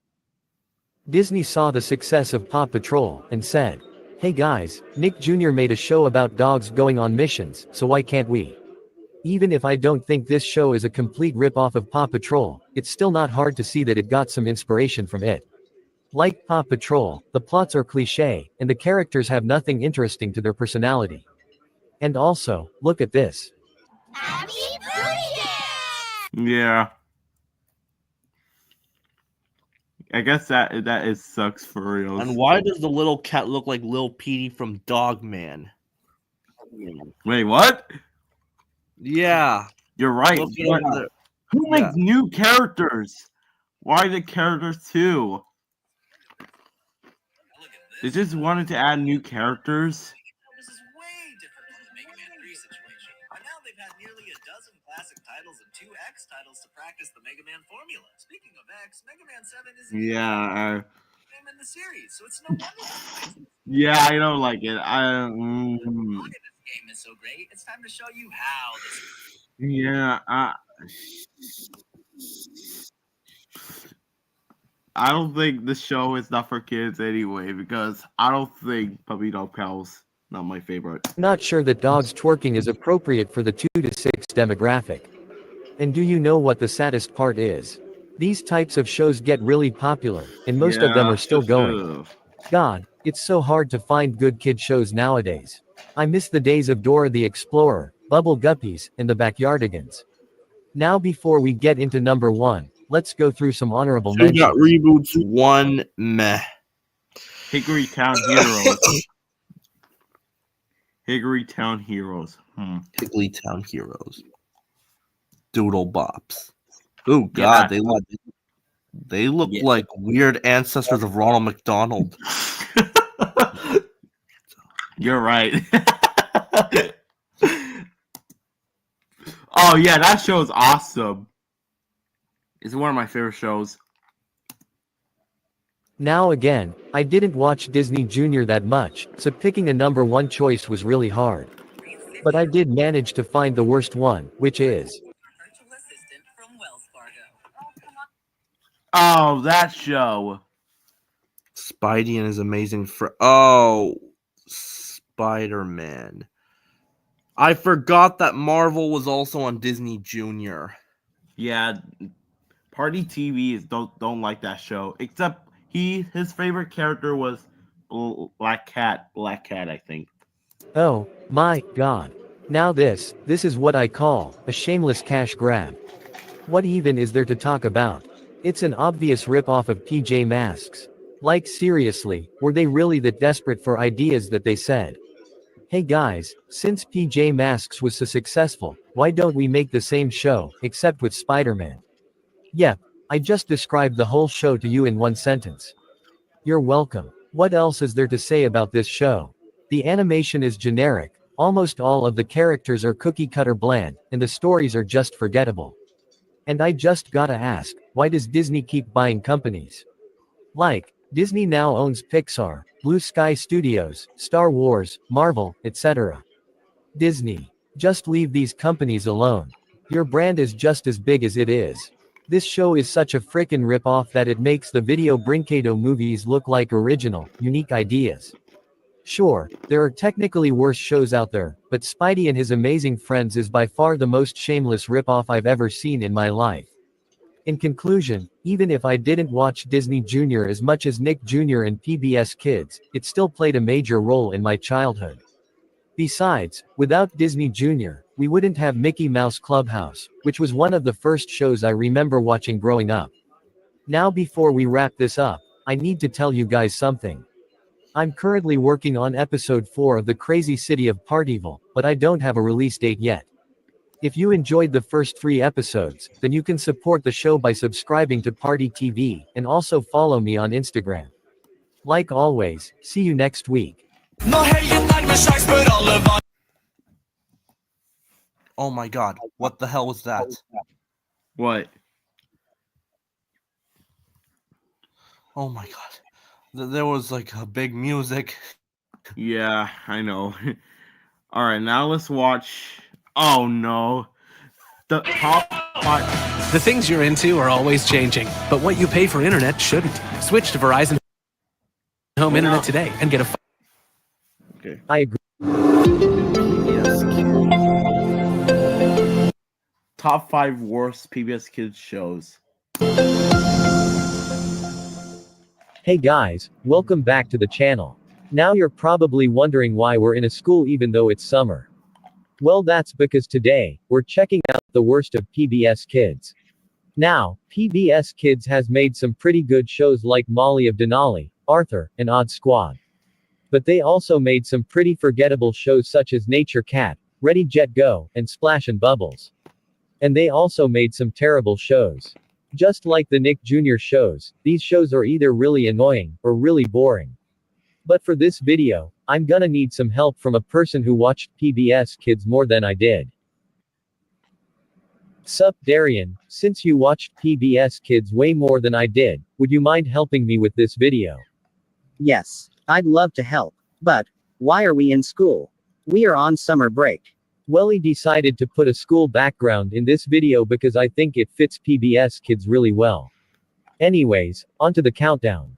Disney saw the success of Paw Patrol and said, "Hey guys, Nick Jr. made a show about dogs going on missions, so why can't we?" Even if I don't think this show is a complete rip-off of Paw Patrol, it's still not hard to see that it got some inspiration from it. Like Paw Patrol, the plots are cliché, and the characters have nothing interesting to their personality. And also, look at this. Yeah. I guess that is sucks for real. And why does the little cat look like Lil Petey from Dogman? Wait, what? Yeah. You're right. Look at What- the- Who makes new characters? Why the characters too? They just wanted to add new characters. This is way different from the Mega Man 3 situation. By now, they've had nearly a dozen classic titles and 2 X titles to practice the Mega Man formula. Speaking of X, Mega Man 7 is Yeah, game in the series, so it's no wonder yeah, I don't like it. this game is so great. It's time to show you how this Yeah, I don't think the show is not for kids anyway, because I don't think Puppy Dog Pals not my favorite. Not sure that dogs twerking is appropriate for the 2 to 6 demographic. And do you know what the saddest part is? These types of shows get really popular, and most of them are still going. God, it's so hard to find good kid shows nowadays. I miss the days of Dora the Explorer, Bubble Guppies, and the Backyardigans. Now before we get into number 1, let's go through some honorable We got mentions. reboots, 1 meh. Hickory Town Heroes. Hickory Town Heroes. Higgly Town Heroes. Doodle Bops. Oh God, Yeah. they look like weird ancestors of Ronald McDonald. You're right. Oh yeah, that show is awesome. It's one of my favorite shows. Now again, I didn't watch Disney Junior that much, so picking a number 1 choice was really hard. But I did manage to find the worst one, which is Oh, that show. Spidey and his amazing friend. Oh, Spider-Man. I forgot that Marvel was also on Disney Junior. Yeah, Party TV is don't like that show. Except his favorite character was Black Cat, I think. Oh, my God. Now this is what I call a shameless cash grab. What even is there to talk about? It's an obvious rip-off of PJ Masks. Like seriously, were they really that desperate for ideas that they said, hey guys, since PJ Masks was so successful, why don't we make the same show, except with Spider-Man? Yep, I just described the whole show to you in one sentence. You're welcome. What else is there to say about this show? The animation is generic, almost all of the characters are cookie-cutter bland, and the stories are just forgettable. And I just gotta ask, why does Disney keep buying companies? Like, Disney now owns Pixar, Blue Sky Studios, Star Wars, Marvel, etc. Disney. Just leave these companies alone. Your brand is just as big as it is. This show is such a frickin' rip-off that it makes the Video Brincado movies look like original, unique ideas. Sure, there are technically worse shows out there, but Spidey and His Amazing Friends is by far the most shameless rip-off I've ever seen in my life. In conclusion, even if I didn't watch Disney Junior as much as Nick Jr. and PBS Kids, it still played a major role in my childhood. Besides, without Disney Junior, we wouldn't have Mickey Mouse Clubhouse, which was one of the first shows I remember watching growing up. Now before we wrap this up, I need to tell you guys something. I'm currently working on episode 4 of The Crazy City of Partyville, but I don't have a release date yet. If you enjoyed the first 3 episodes, then you can support the show by subscribing to Party TV, and also follow me on Instagram. Like always, see you next week. Oh my god, what the hell was that? What? Oh my god. There was like a big music. Yeah, I know. Alright, now let's watch. Oh no. The top 5. The things you're into are always changing, but what you pay for internet shouldn't. Switch to Verizon Home Internet today and get a. Okay. I agree. Top 5 worst PBS Kids shows. Hey guys, welcome back to the channel. Now you're probably wondering why we're in a school even though it's summer. Well, that's because today, we're checking out the worst of PBS Kids. Now, PBS Kids has made some pretty good shows like Molly of Denali, Arthur, and Odd Squad. But they also made some pretty forgettable shows such as Nature Cat, Ready Jet Go, and Splash and Bubbles. And they also made some terrible shows. Just like the Nick Jr. shows, these shows are either really annoying, or really boring. But for this video, I'm gonna need some help from a person who watched PBS Kids more than I did. Sup Darian, since you watched PBS Kids way more than I did, would you mind helping me with this video? Yes, I'd love to help. But, why are we in school? We are on summer break. Well, he decided to put a school background in this video because I think it fits PBS Kids really well. Anyways, onto the countdown.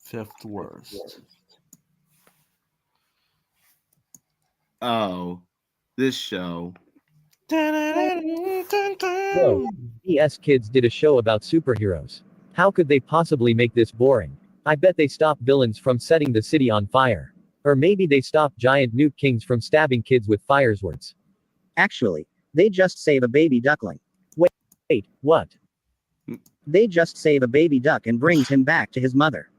5th worst. Oh, this show. Bro, PBS Kids did a show about superheroes. How could they possibly make this boring? I bet they stopped villains from setting the city on fire. Or maybe they stopped giant Newt Kings from stabbing kids with fire swords. Actually, they just save a baby duckling. Wait, what? They just save a baby duck and brings him back to his mother.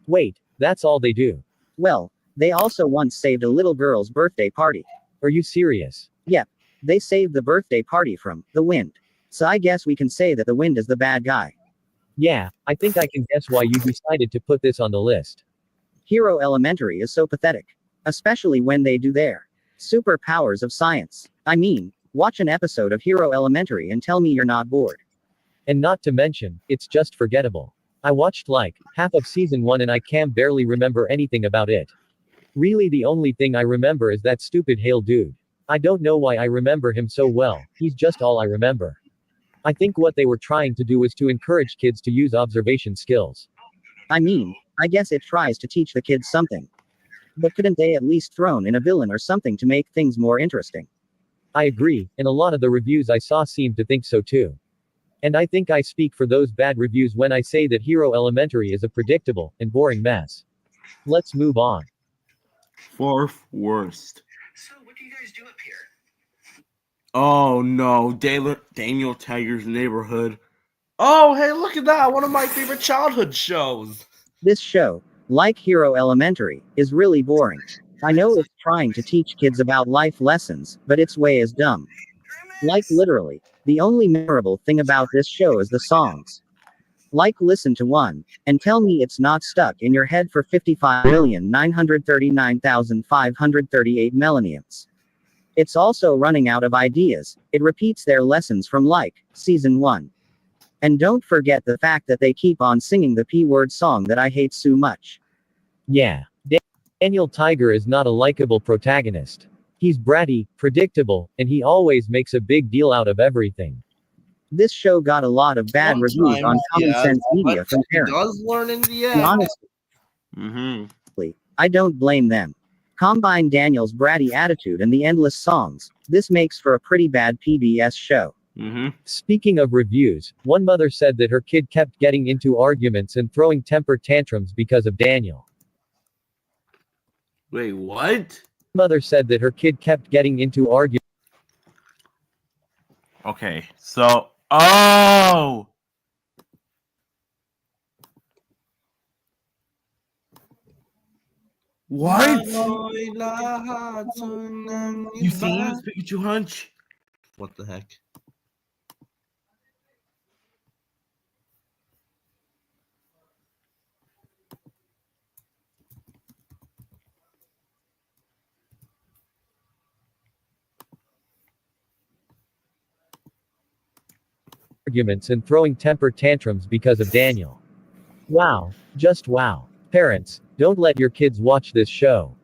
Wait, that's all they do? Well, they also once saved a little girl's birthday party. Are you serious? Yep. They saved the birthday party from the wind. So I guess we can say that the wind is the bad guy. Yeah, I think I can guess why you decided to put this on the list. Hero Elementary is so pathetic. Especially when they do their superpowers of science. I mean, watch an episode of Hero Elementary and tell me you're not bored. And not to mention, it's just forgettable. I watched like half of season 1 and I can barely remember anything about it. Really, the only thing I remember is that stupid Hale dude. I don't know why I remember him so well, he's just all I remember. I think what they were trying to do was to encourage kids to use observation skills. I mean, I guess it tries to teach the kids something. But couldn't they at least thrown in a villain or something to make things more interesting? I agree, and a lot of the reviews I saw seemed to think so too. And I think I speak for those bad reviews when I say that Hero Elementary is a predictable and boring mess. Let's move on. 4th worst. always do appear. Oh no, Daniel Tiger's Neighborhood. Oh, hey, look at that! One of my favorite childhood shows. This show, like Hero Elementary, is really boring. I know it's trying to teach kids about life lessons, but its way is dumb. Like literally, the only memorable thing about this show is the songs. Like listen to one, and tell me it's not stuck in your head for 55,939,538 millenniums. It's also running out of ideas. It repeats their lessons from like, season 1. And don't forget the fact that they keep on singing the P-word song that I hate so much. Yeah. Daniel Tiger is not a likable protagonist. He's bratty, predictable, and he always makes a big deal out of everything. This show got a lot of bad reviews on Common Sense Media from He parents. does learn in the And end. honestly, I don't blame them. Combine Daniel's bratty attitude and the endless songs. This makes for a pretty bad PBS show. Speaking of reviews, one mother said that her kid kept getting into arguments and throwing temper tantrums because of Daniel. Wait, what? Mother said that her kid kept getting into arguments. Okay, so oh. What? You seen this Pikachu Hunch? What the heck? Arguments and throwing temper tantrums because of Daniel. Wow. Just wow. Parents, don't let your kids watch this show.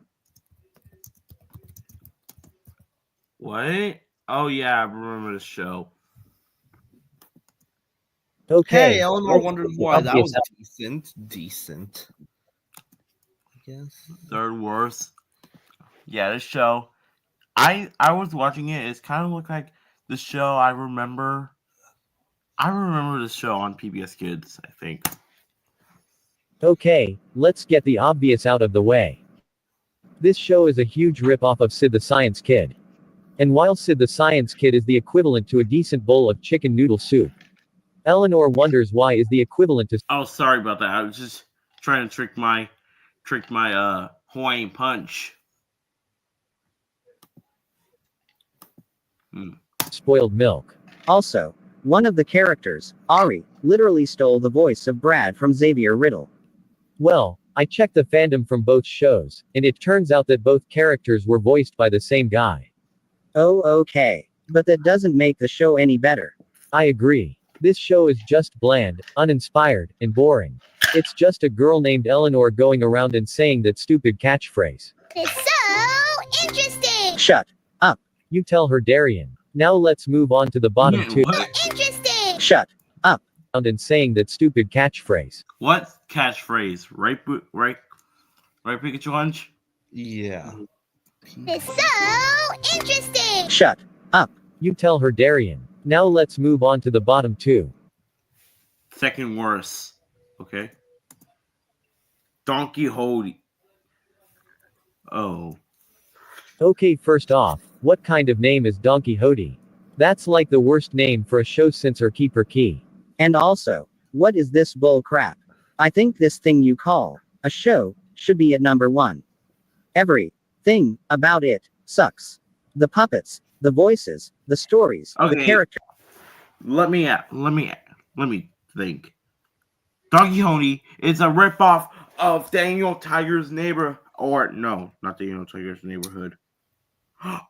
What? Oh yeah, I remember the show. Okay. Hey, Eleanor wondered why that was obvious- decent. I guess. Third worst. Yeah, this show. I was watching it. It's kind of looked like the show I remember. I remember this show on PBS Kids, I think. Okay, let's get the obvious out of the way. This show is a huge rip-off of Sid the Science Kid. And while Sid the Science Kid is the equivalent to a decent bowl of chicken noodle soup, Eleanor wonders why is the equivalent to. Oh, sorry about that. I was just trying to trick my Hawaiian Punch. Spoiled milk. Also, one of the characters, Ari, literally stole the voice of Brad from Xavier Riddle. Well, I checked the fandom from both shows, and it turns out that both characters were voiced by the same guy. Oh, okay. But that doesn't make the show any better. I agree. This show is just bland, uninspired, and boring. It's just a girl named Eleanor going around and saying that stupid catchphrase. It's so interesting. Shut up. You tell her, Darian. Now let's move on to the bottom Man, two. what? Interesting. Shut up. And saying that stupid catchphrase. What catchphrase? Right, Pikachu Hunch? Yeah. It's so interesting. Shut up. You tell her, Darian. Now let's move on to the bottom two. Second worst. Okay. Don Quixote. Oh. Okay, first off, what kind of name is Don Quixote? That's like the worst name for a show since Keeper Key. And also, what is this bull crap? I think this thing you call a show should be at number 1. Everything about it sucks. The puppets, the voices, the stories, the Okay. characters. Let me think. Don Quixote is a ripoff of Daniel Tiger's Neighbor, or no, not Daniel Tiger's Neighborhood.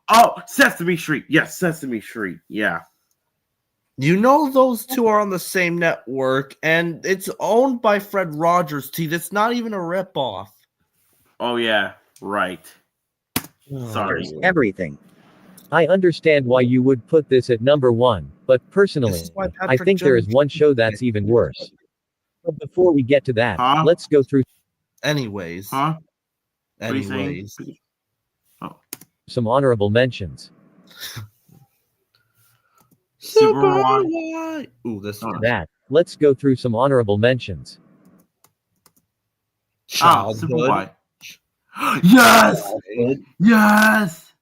Oh, Sesame Street. Yes, Sesame Street. Yeah. You know those two are on the same network, and it's owned by Fred Rogers. See, that's not even a ripoff. Oh yeah, right. Sorry. Everything. I understand why you would put this at number 1, but personally, This is why I Patrick think there is Jones- one show that's even worse. But before we get to that, Huh? let's go through Anyways. Huh? What are you saying? Anyways. some honorable mentions. Super Why? Ooh, this To one. that, let's go through some honorable mentions. Ah, Super Childhood. Why? Yes! Yes!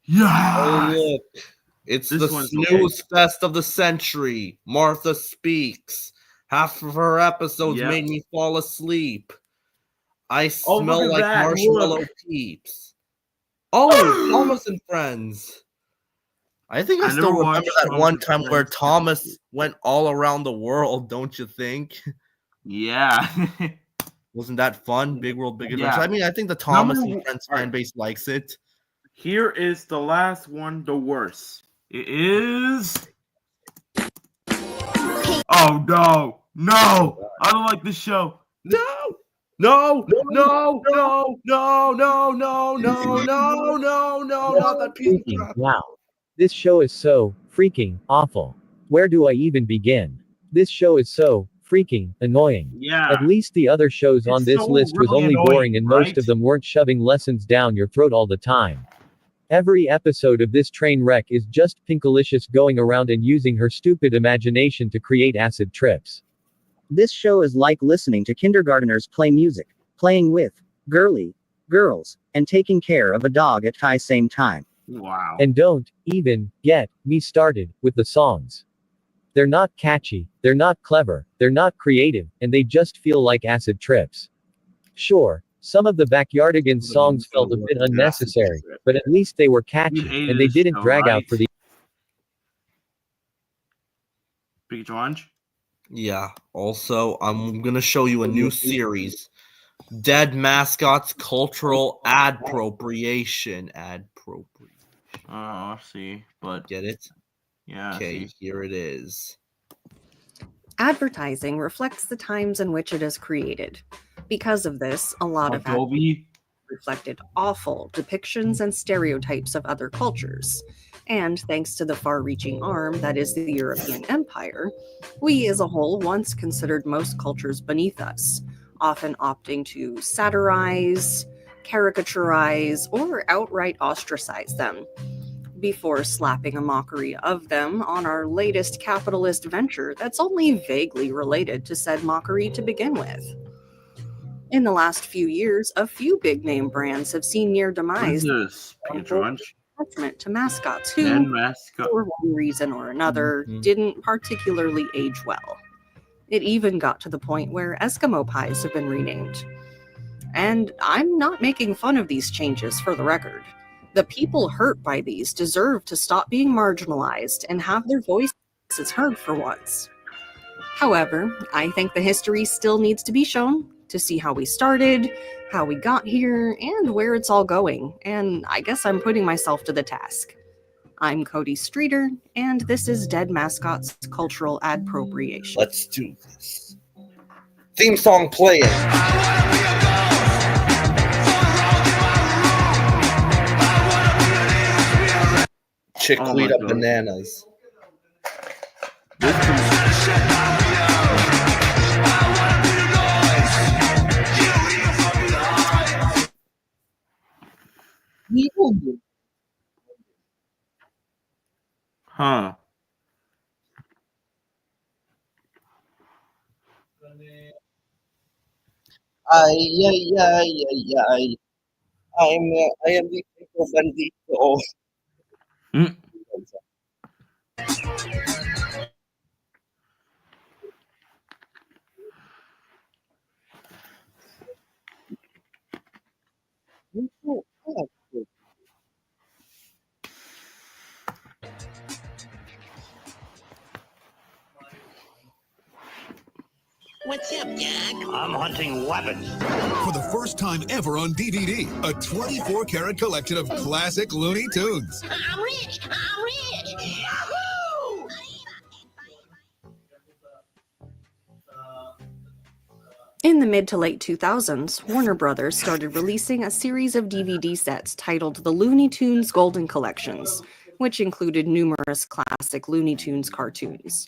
Yeah. Oh, look. It's This the one's snooze fest of the century. Martha speaks. Half of her episodes Yep. made me fall asleep. I Oh, look smell at like that, marshmallow look. peeps. Oh, Thomas and Friends. I think I I still never remember watched that Thomas one and time where Friends. Thomas went all around the world, don't you think? Yeah. Wasn't that fun? Big World, Big Adventure. Yeah. I mean, I think the Thomas Number and Friends one- fan base likes it. Here is the last one, the worst. It is. Oh no, no! I don't like this show. No, no, no, no, no, no, no, no, no, no, no, not that piece of Freaking crap. wow. This show is so freaking awful. Where do I even begin? This show is so freaking annoying. Yeah. At least the other shows on It's this so list was really only annoying, boring and most right? of them weren't shoving lessons down your throat all the time. Every episode of this train wreck is just Pinkalicious going around and using her stupid imagination to create acid trips. This show is like listening to kindergarteners play music, playing with girls, and taking care of a dog at the same time. Wow. And don't even get me started with the songs. They're not catchy, they're not clever, they're not creative, and they just feel like acid trips. Sure, some of the Backyardigans songs felt a bit unnecessary, but at least they were catchy, hated and they this didn't show, drag out right? for the Big Orange? Yeah. Also, I'm gonna show you a new series. Dead Mascots Cultural Adpropriation. Oh, I see. But Get it? yeah. I Okay, see. here it is. Advertising reflects the times in which it is created. Because of this, a lot of Adobe. reflected awful depictions and stereotypes of other cultures. And thanks to the far-reaching arm that is the European Empire, we as a whole once considered most cultures beneath us, often opting to satirize, caricaturize, or outright ostracize them, before slapping a mockery of them on our latest capitalist venture that's only vaguely related to said mockery to begin with. In the last few years, a few big-name brands have seen near What is demise this? Big Orange? attachment to mascots who, Dead Mascot. for one reason or another, didn't particularly age well. It even got to the point where Eskimo pies have been renamed. And I'm not making fun of these changes, for the record. The people hurt by these deserve to stop being marginalized and have their voices heard for once. However, I think the history still needs to be shown to see how we started, how we got here, and where it's all going, and I guess I'm putting myself to the task. I'm Cody Streeter, and this is Dead Mascots Cultural Adpropriation. Let's do this. Theme song playing. Chiquita God. bananas. Huh. Ay, ay, ay, ay, ay. I am the Pico Bandito. What's up, Doc? I'm hunting weapons. For the first time ever on DVD, a 24-karat collection of classic Looney Tunes. I'm rich! I'm rich! Yahoo! In the mid to late 2000s, Warner Brothers started releasing a series of DVD sets titled The Looney Tunes Golden Collections, which included numerous classic Looney Tunes cartoons.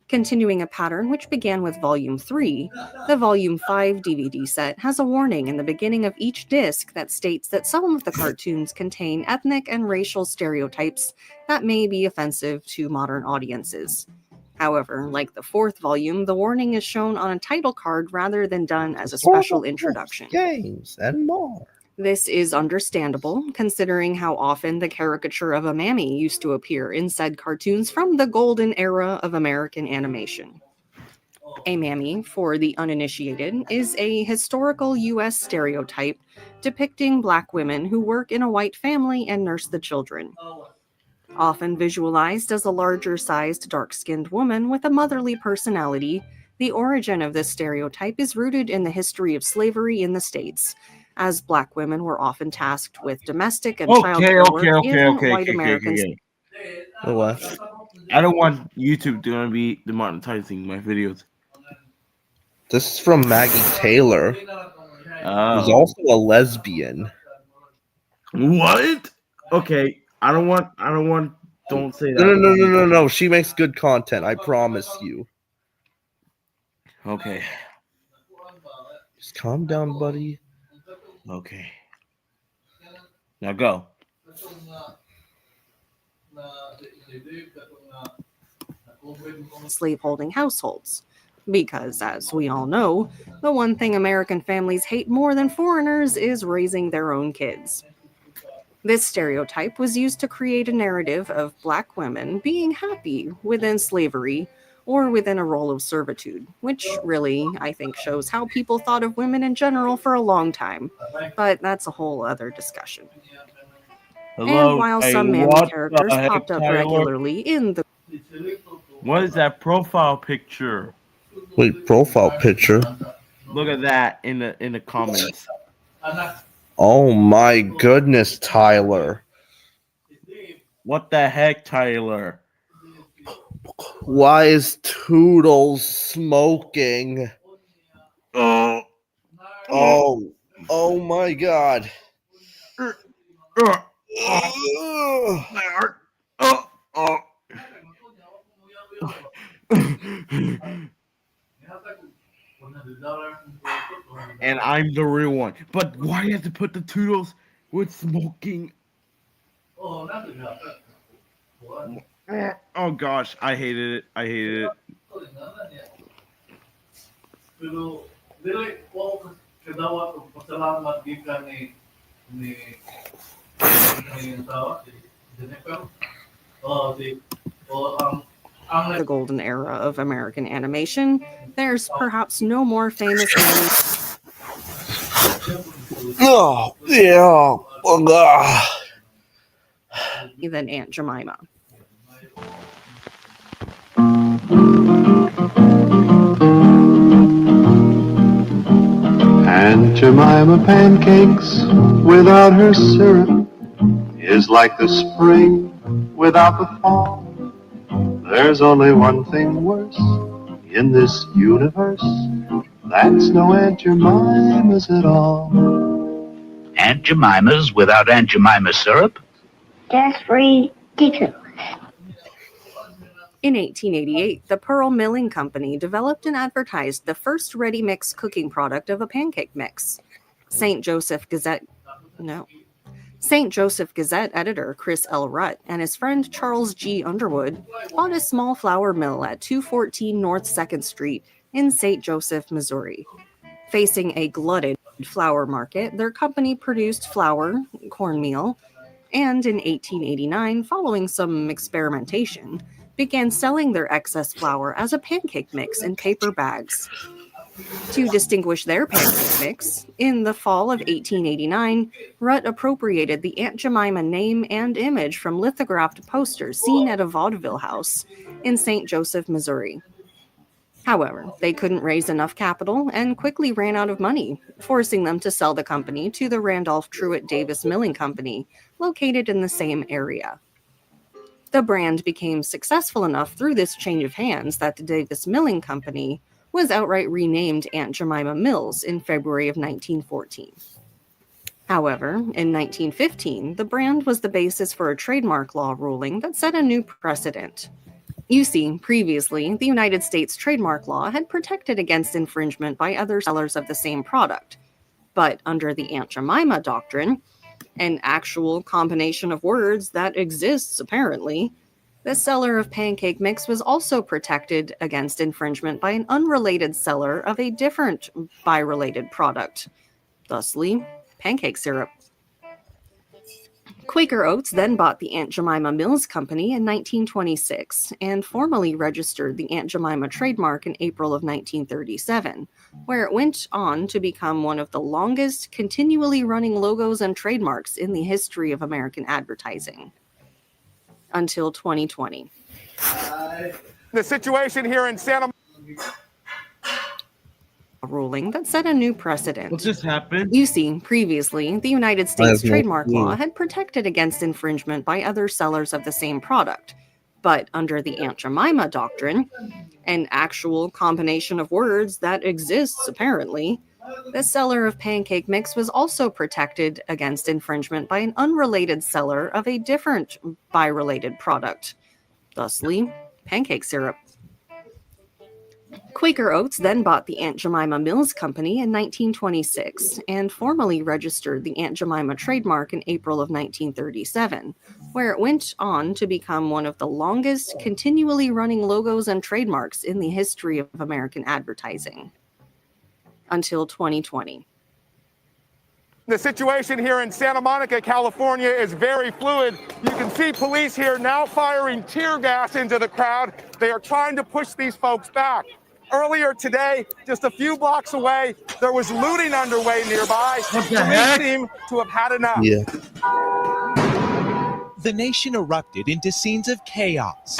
Continuing a pattern which began with Volume 3, the Volume 5 DVD set has a warning in the beginning of each disc that states that some of the cartoons contain ethnic and racial stereotypes that may be offensive to modern audiences. However, like the fourth volume, the warning is shown on a title card rather than done as a special introduction. Games and more. This is understandable, considering how often the caricature of a mammy used to appear in said cartoons from the golden era of American animation. A mammy, for the uninitiated, is a historical U.S. stereotype depicting Black women who work in a white family and nurse the children. Often visualized as a larger-sized, dark-skinned woman with a motherly personality, the origin of this stereotype is rooted in the history of slavery in the States, as Black women were often tasked with domestic and childcare work in white Americans. What? I don't want YouTube to be demonetizing my videos. This is from Maggie Taylor, who's also a lesbian. What? Okay, I don't want. Don't say that. No. She makes good content. I promise you. Okay. Just calm down, buddy. Okay. Now go. Slaveholding households. Because, as we all know, the one thing American families hate more than foreigners is raising their own kids. This stereotype was used to create a narrative of Black women being happy within slavery or within a role of servitude, which really, I think, shows how people thought of women in general for a long time. But that's a whole other discussion. Hello? And while Hey, some mammy what characters the heck, popped up Tyler? regularly in the... What is that profile picture? Wait, profile picture? Look at that in the comments. Oh my goodness, Tyler. What the heck, Tyler? Why is Toodles smoking? Oh my god. And I'm the real one. But why do you have to put the Toodles with smoking? Oh gosh, I hated it. The golden era of American animation, there's perhaps no more famous Oh, yeah. than Aunt Jemima. Aunt Jemima pancakes without her syrup is like the spring without the fall. There's only one thing worse in this universe. That's no Aunt Jemima's at all. Aunt Jemima's without Aunt Jemima syrup? That's ridiculous. In 1888, the Pearl Milling Company developed and advertised the first ready-mix cooking product of a pancake mix. St. Joseph Gazette editor Chris L. Rutt and his friend Charles G. Underwood bought a small flour mill at 214 North 2nd Street in St. Joseph, Missouri. Facing a glutted flour market, their company produced flour, cornmeal, and in 1889, following some experimentation, began selling their excess flour as a pancake mix in paper bags. To distinguish their pancake mix, in the fall of 1889, Rutt appropriated the Aunt Jemima name and image from lithographed posters seen at a vaudeville house in St. Joseph, Missouri. However, they couldn't raise enough capital and quickly ran out of money, forcing them to sell the company to the Randolph Truett Davis Milling Company, located in the same area. The brand became successful enough through this change of hands that the Davis Milling Company was outright renamed Aunt Jemima Mills in February of 1914. However, in 1915, the brand was the basis for a trademark law ruling that set a new precedent. You see, previously, the United States trademark law had protected against infringement by other sellers of the same product. But under the Aunt Jemima doctrine, an actual combination of words that exists apparently, the seller of pancake mix was also protected against infringement by an unrelated seller of a different bi-related product. Thusly, pancake syrup. Quaker Oats then bought the Aunt Jemima Mills Company in 1926 and formally registered the Aunt Jemima trademark in April of 1937, where it went on to become one of the longest continually running logos and trademarks in the history of American advertising. Until 2020. The situation here in Santa Ruling that set a new precedent. What just happened? You see, previously, the United States have no trademark clue. law had protected against infringement by other sellers of the same product. But under the Aunt Jemima doctrine, an actual combination of words that exists apparently, the seller of pancake mix was also protected against infringement by an unrelated seller of a different bi-related product, thusly, pancake syrup. Quaker Oats then bought the Aunt Jemima Mills Company in 1926 and formally registered the Aunt Jemima trademark in April of 1937, where it went on to become one of the longest continually running logos and trademarks in the history of American advertising. Until 2020. The situation here in Santa Monica, California is very fluid. You can see police here now firing tear gas into the crowd. They are trying to push these folks back. Earlier today, just a few blocks away, there was looting underway nearby. What the Police heck? seem to have had enough. Yeah. The nation erupted into scenes of chaos,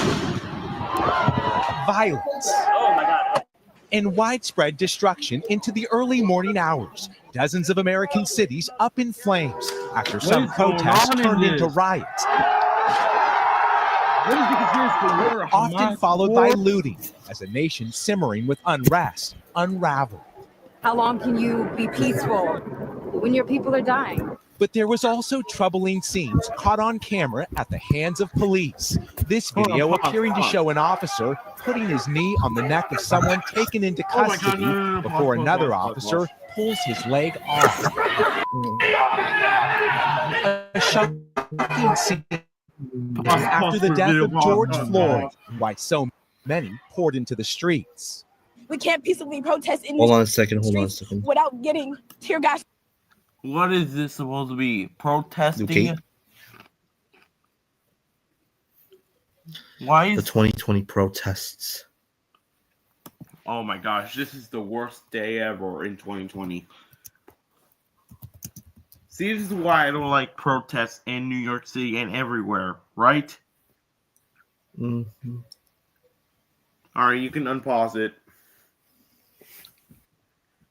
violence, and widespread destruction into the early morning hours. Dozens of American cities up in flames after some is going protests on in turned into this? riots, What is the conspiracy war? often Hamas followed war? by looting as a nation simmering with unrest unraveled. How long can you be peaceful when your people are dying? But there was also troubling scenes caught on camera at the hands of police. This video appearing to show an officer putting his knee on the neck of someone taken into Oh my God, custody no, before pause, another pause, officer pulls his leg off. A shocking scene after the death of George Floyd, why so many poured into the streets. We can't peacefully protest in Hold on a second. Hold on a second. without getting tear gas. What is this supposed to be? Protesting? Okay. Why The is... 2020 protests. Oh my gosh, this is the worst day ever in 2020. See, this is why I don't like protests in New York City and everywhere, right? Mm-hmm. Alright, you can unpause it.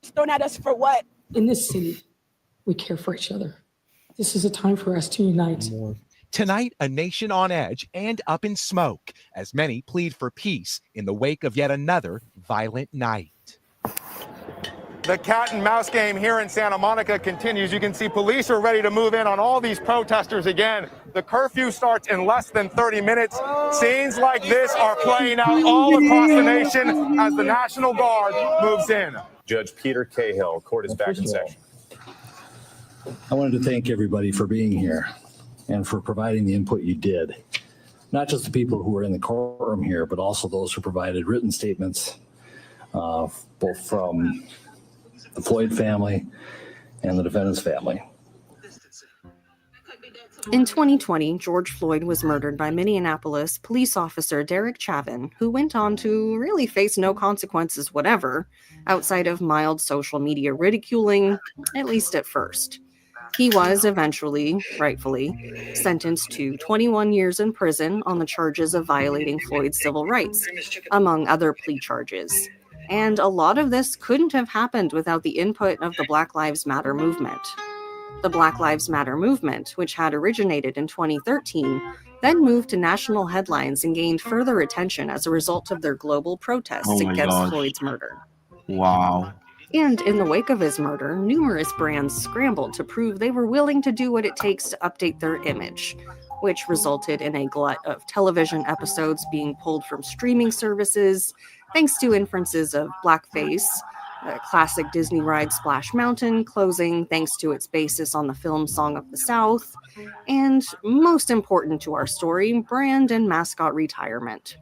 Thrown at us for what? In this city, we care for each other. This is a time for us to unite. Tonight, a nation on edge and up in smoke as many plead for peace in the wake of yet another violent night. The cat and mouse game here in Santa Monica continues. You can see police are ready to move in on all these protesters again. The curfew starts in less than 30 minutes. Scenes like this are playing out all across the nation as the National Guard moves in. Judge Peter Cahill, court is back in session. I wanted to thank everybody for being here and for providing the input you did. Not just the people who were in the courtroom here, but also those who provided written statements, both from the Floyd family and the defendant's family. In 2020, George Floyd was murdered by Minneapolis police officer Derek Chauvin, who went on to really face no consequences whatever, outside of mild social media ridiculing, at least at first. He was eventually, rightfully, sentenced to 21 years in prison on the charges of violating Floyd's civil rights, among other plea charges. And a lot of this couldn't have happened without the input of the Black Lives Matter movement. The Black Lives Matter movement, which had originated in 2013, then moved to national headlines and gained further attention as a result of their global protests Oh my against gosh. Floyd's murder. Wow. And in the wake of his murder, numerous brands scrambled to prove they were willing to do what it takes to update their image, which resulted in a glut of television episodes being pulled from streaming services, thanks to inferences of blackface, classic Disney ride Splash Mountain closing thanks to its basis on the film Song of the South, and most important to our story, brand and mascot retirement.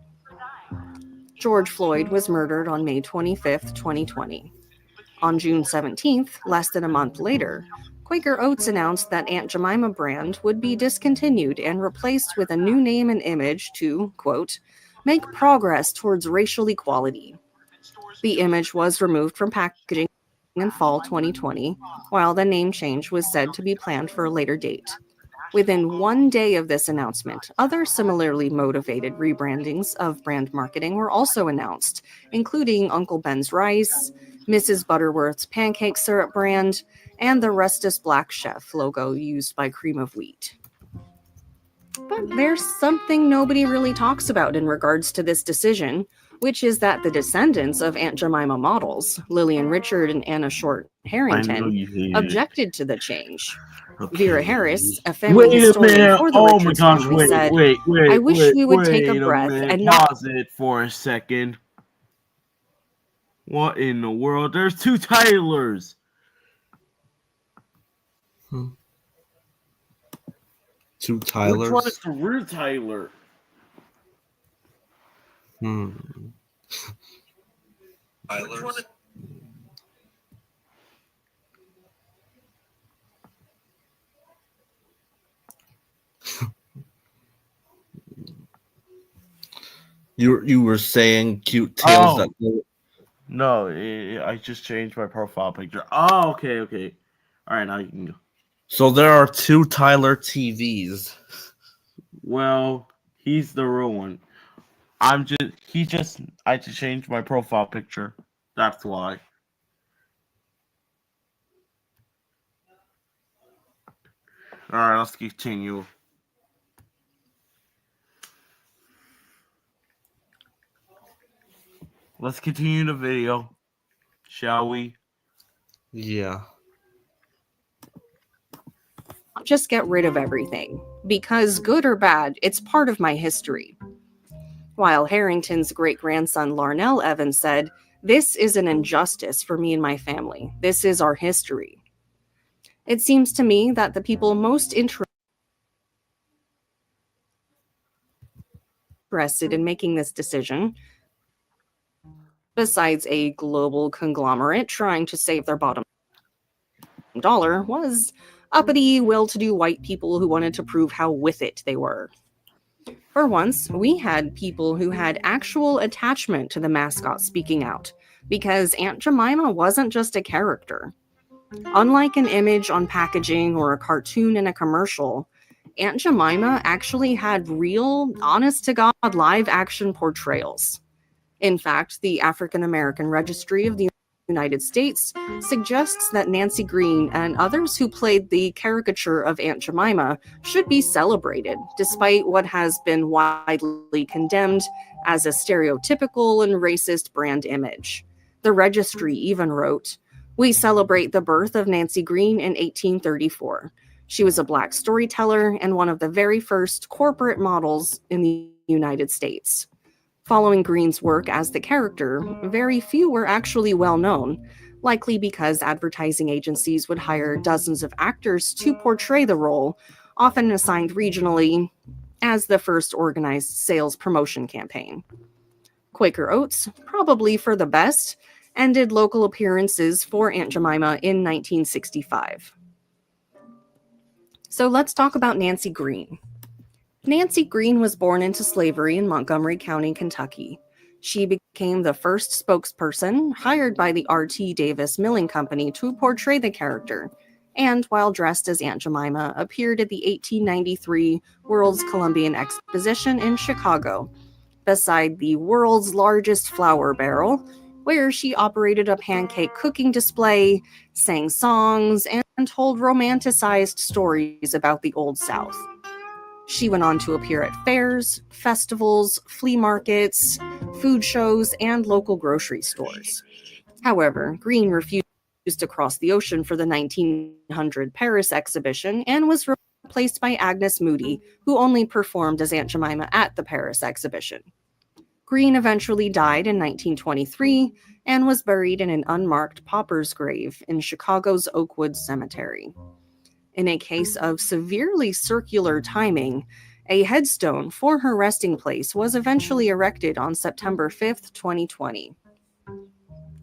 George Floyd was murdered on May 25th, 2020. On June 17th, less than a month later, Quaker Oats announced that Aunt Jemima brand would be discontinued and replaced with a new name and image to, quote, make progress towards racial equality. The image was removed from packaging in fall 2020, while the name change was said to be planned for a later date. Within 1 day of this announcement, other similarly motivated rebrandings of brand marketing were also announced, including Uncle Ben's Rice, Mrs. Butterworth's pancake syrup brand, and the Restus Black Chef logo used by Cream of Wheat. But there's something nobody really talks about in regards to this decision, which is that the descendants of Aunt Jemima models, Lillian Richard and Anna Short Harrington, objected to the change. Vera Harris, a family historian for the Richards family, said, I wish we would take a breath and not... Pause it for a second. What in the world? There's two Tylers. Two Tylers? Which one is the real Tyler? Tylers? You were saying cute tails that... No, I just changed my profile picture. Oh, okay. All right, now you can go. So there are two Tyler TVs. Well, he's the real one. I just changed my profile picture. That's why. All right, let's continue. Let's continue the video, shall we? Yeah. Just get rid of everything, because good or bad, it's part of my history. While Harrington's great-grandson Larnell Evans said, this is an injustice for me and my family. This is our history. It seems to me that the people most interested in making this decision, besides a global conglomerate trying to save their bottom dollar, was uppity, well-to-do white people who wanted to prove how with it they were. For once, we had people who had actual attachment to the mascot speaking out, because Aunt Jemima wasn't just a character. Unlike an image on packaging or a cartoon in a commercial, Aunt Jemima actually had real, honest-to-God live-action portrayals. In fact, the African American Registry of the United States suggests that Nancy Green and others who played the caricature of Aunt Jemima should be celebrated, despite what has been widely condemned as a stereotypical and racist brand image. The registry even wrote, "We celebrate the birth of Nancy Green in 1834. She was a Black storyteller and one of the very first corporate models in the United States." Following Green's work as the character, very few were actually well known, likely because advertising agencies would hire dozens of actors to portray the role, often assigned regionally, as the first organized sales promotion campaign. Quaker Oats, probably for the best, ended local appearances for Aunt Jemima in 1965. So let's talk about Nancy Green. Nancy Green was born into slavery in Montgomery County, Kentucky. She became the first spokesperson hired by the R.T. Davis Milling Company to portray the character, and while dressed as Aunt Jemima, appeared at the 1893 World's Columbian Exposition in Chicago, beside the world's largest flour barrel, where she operated a pancake cooking display, sang songs, and told romanticized stories about the Old South. She went on to appear at fairs, festivals, flea markets, food shows, and local grocery stores. However, Green refused to cross the ocean for the 1900 Paris exhibition and was replaced by Agnes Moody, who only performed as Aunt Jemima at the Paris exhibition. Green eventually died in 1923 and was buried in an unmarked pauper's grave in Chicago's Oakwood Cemetery. In a case of severely circular timing, a headstone for her resting place was eventually erected on September 5th, 2020.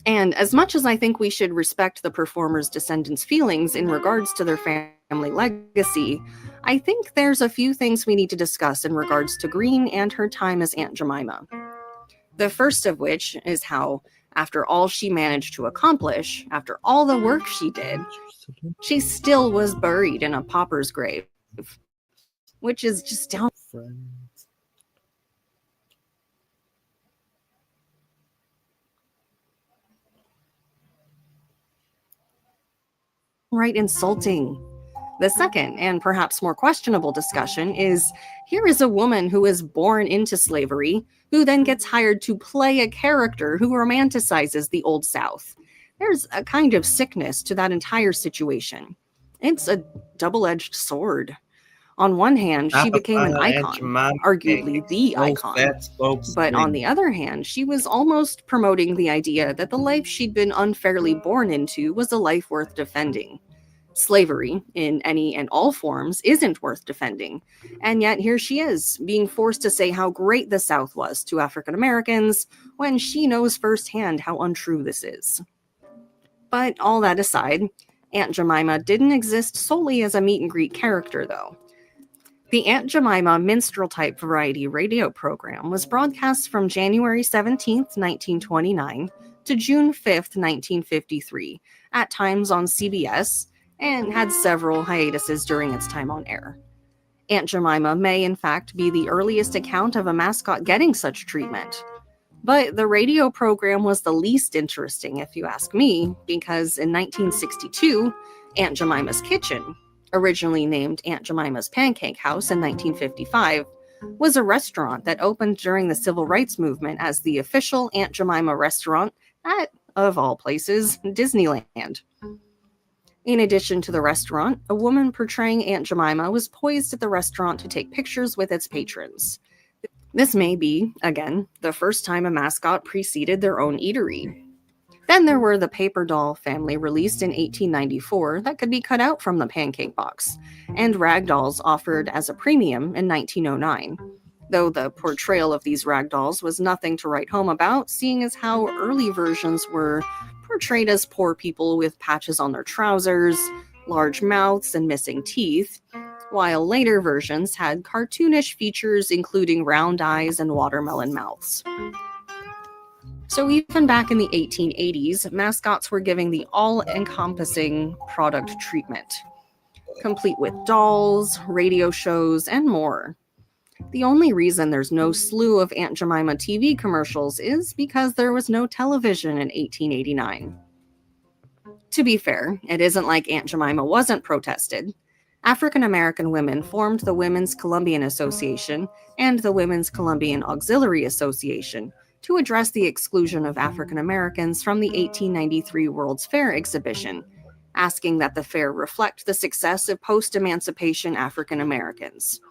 And as much as I think we should respect the performers' descendants' feelings in regards to their family legacy, I think there's a few things we need to discuss in regards to Green and her time as Aunt Jemima. The first of which is how, after all she managed to accomplish, after all the work she did, she still was buried in a pauper's grave, which is just down. Right, insulting. The second, and perhaps more questionable discussion is, here is a woman who is born into slavery, who then gets hired to play a character who romanticizes the Old South. There's a kind of sickness to that entire situation. It's a double-edged sword. On one hand, she became an icon, arguably the icon. But on the other hand, she was almost promoting the idea that the life she'd been unfairly born into was a life worth defending. Slavery, in any and all forms, isn't worth defending. And yet here she is, being forced to say how great the South was to African Americans, when she knows firsthand how untrue this is. But all that aside, Aunt Jemima didn't exist solely as a meet-and-greet character, though. The Aunt Jemima minstrel-type variety radio program was broadcast from January 17th, 1929 to June 5th, 1953, at times on CBS, and had several hiatuses during its time on air. Aunt Jemima may, in fact, be the earliest account of a mascot getting such treatment. But the radio program was the least interesting, if you ask me, because in 1962, Aunt Jemima's Kitchen, originally named Aunt Jemima's Pancake House in 1955, was a restaurant that opened during the Civil Rights Movement as the official Aunt Jemima restaurant at, of all places, Disneyland. In addition to the restaurant, a woman portraying Aunt Jemima was poised at the restaurant to take pictures with its patrons. This may be, again, the first time a mascot preceded their own eatery. Then there were the paper doll family released in 1894 that could be cut out from the pancake box, and rag dolls offered as a premium in 1909, though the portrayal of these rag dolls was nothing to write home about, seeing as how early versions were portrayed as poor people with patches on their trousers, large mouths, and missing teeth, while later versions had cartoonish features including round eyes and watermelon mouths. So even back in the 1880s, mascots were giving the all-encompassing product treatment, complete with dolls, radio shows, and more. The only reason there's no slew of Aunt Jemima TV commercials is because there was no television in 1889. To be fair, it isn't like Aunt Jemima wasn't protested. African American women formed the Women's Columbian Association and the Women's Columbian Auxiliary Association to address the exclusion of African Americans from the 1893 World's Fair exhibition, asking that the fair reflect the success of post-emancipation African Americans.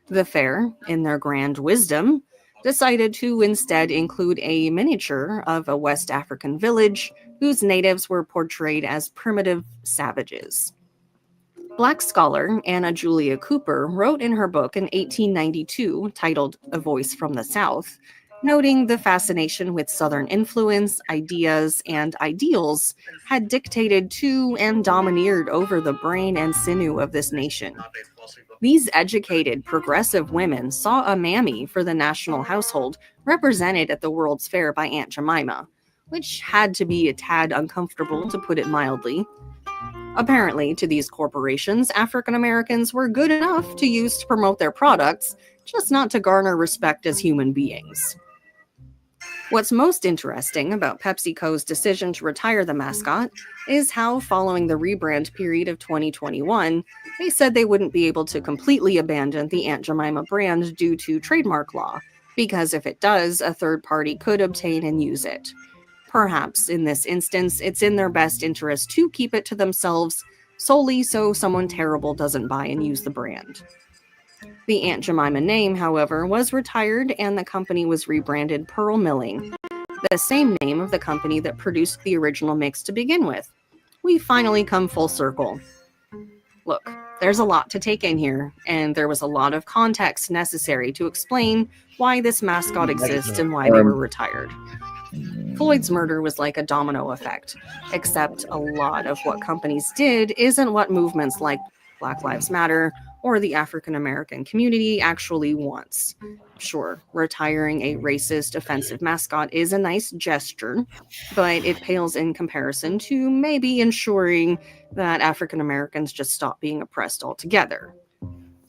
The fair, in their grand wisdom, decided to instead include a miniature of a West African village whose natives were portrayed as primitive savages. Black scholar Anna Julia Cooper wrote in her book in 1892, titled A Voice from the South, noting the fascination with Southern influence, ideas, and ideals had dictated to and domineered over the brain and sinew of this nation. These educated, progressive women saw a mammy for the national household represented at the World's Fair by Aunt Jemima, which had to be a tad uncomfortable, to put it mildly. Apparently, to these corporations, African Americans were good enough to use to promote their products, just not to garner respect as human beings. What's most interesting about PepsiCo's decision to retire the mascot is how, following the rebrand period of 2021, they said they wouldn't be able to completely abandon the Aunt Jemima brand due to trademark law, because if it does, a third party could obtain and use it. Perhaps, in this instance, it's in their best interest to keep it to themselves, solely so someone terrible doesn't buy and use the brand. The Aunt Jemima name, however, was retired and the company was rebranded Pearl Milling, the same name of the company that produced the original mix to begin with. We finally come full circle. Look, there's a lot to take in here, and there was a lot of context necessary to explain why this mascot exists and why they were retired. Floyd's murder was like a domino effect, except a lot of what companies did isn't what movements like Black Lives Matter or the African American community actually wants. Sure, retiring a racist, offensive mascot is a nice gesture, but it pales in comparison to maybe ensuring that African Americans just stop being oppressed altogether.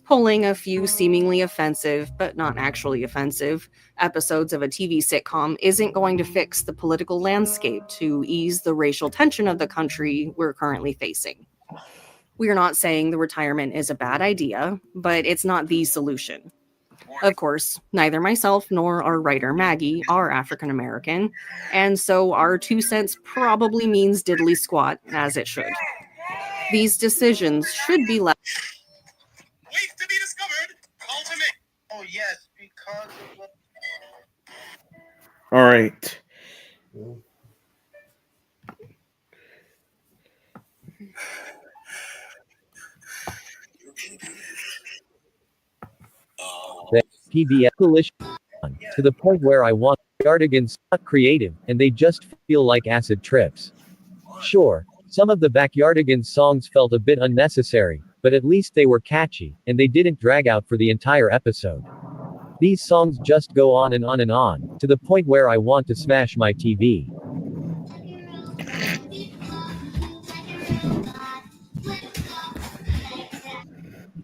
Pulling a few seemingly offensive, but not actually offensive, episodes of a TV sitcom isn't going to fix the political landscape to ease the racial tension of the country we're currently facing. We are not saying the retirement is a bad idea, but it's not the solution. Of course, neither myself nor our writer Maggie are African American, and so our 2 cents probably means diddly squat, as it should. These decisions should be left. Ways to be discovered. Call to me. Oh yes, because of All right. The PBS coalition to the point where I want backyardigans not creative, and they just feel like acid trips. Sure, some of the backyardigans songs felt a bit unnecessary, but at least they were catchy, and they didn't drag out for the entire episode. These songs just go on and on and on, to the point where I want to smash my TV.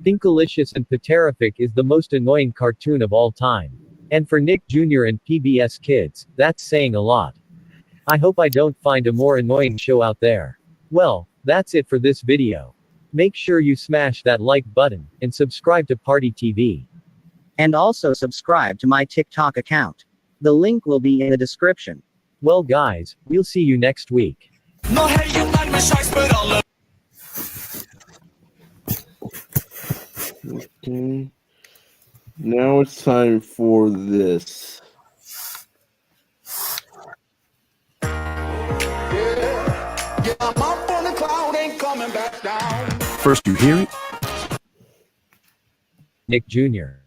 Thinkalicious and Paterific is the most annoying cartoon of all time. And for Nick Jr. and PBS Kids, that's saying a lot. I hope I don't find a more annoying show out there. Well, that's it for this video. Make sure you smash that like button, and subscribe to Party TV. And also subscribe to my TikTok account. The link will be in the description. Well guys, we'll see you next week. Okay. Now it's time for this. First you hear it. Nick Jr.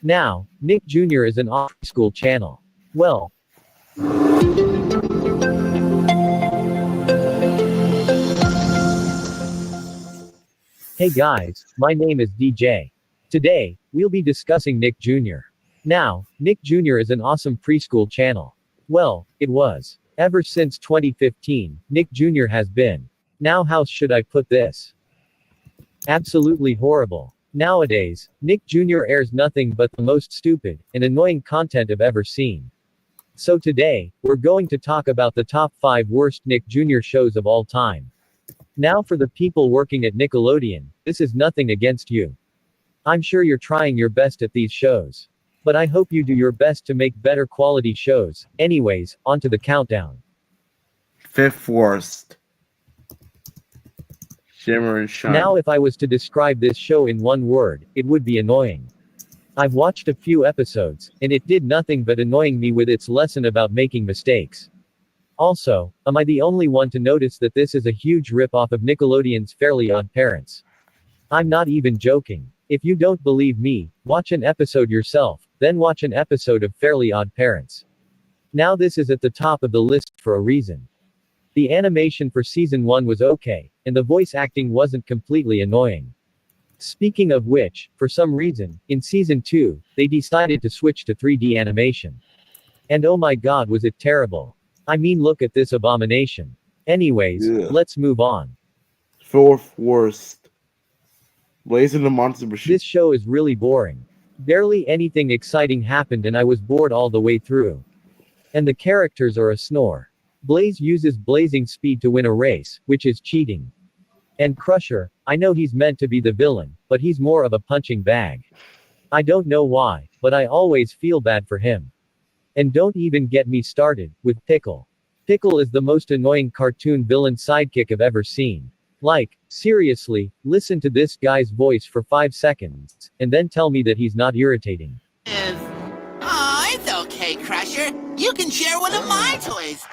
Now, Nick Jr. is an off-school channel. Well, hey guys, my name is DJ. Today, we'll be discussing Nick Jr. Now, Nick Jr. is an awesome preschool channel. Well, it was. Ever since 2015, Nick Jr. has been. Now how should I put this? Absolutely horrible. Nowadays, Nick Jr. airs nothing but the most stupid and annoying content I've ever seen. So today, we're going to talk about the top 5 worst Nick Jr. shows of all time. Now for the people working at Nickelodeon, this is nothing against you. I'm sure you're trying your best at these shows. But I hope you do your best to make better quality shows. Anyways, on to the countdown. 5th worst. Shimmer and Shine. Now if I was to describe this show in one word, it would be annoying. I've watched a few episodes, and it did nothing but annoying me with its lesson about making mistakes. Also, am I the only one to notice that this is a huge rip-off of Nickelodeon's Fairly Odd Parents? I'm not even joking. If you don't believe me, watch an episode yourself, then watch an episode of Fairly Odd Parents. Now this is at the top of the list for a reason. The animation for season 1 was okay, and the voice acting wasn't completely annoying. Speaking of which, for some reason, in season 2, they decided to switch to 3D animation. And oh my god was it terrible. I mean look at this abomination. Anyways, let's move on. 4th worst. Blaze and the Monster Machine. This show is really boring. Barely anything exciting happened and I was bored all the way through. And the characters are a snore. Blaze uses blazing speed to win a race, which is cheating. And Crusher, I know he's meant to be the villain, but he's more of a punching bag. I don't know why, but I always feel bad for him. And don't even get me started with Pickle. Pickle is the most annoying cartoon villain sidekick I've ever seen. Like, seriously, listen to this guy's voice for 5 seconds, and then tell me that he's not irritating. Oh, it's okay, Crusher. You can share one of my toys.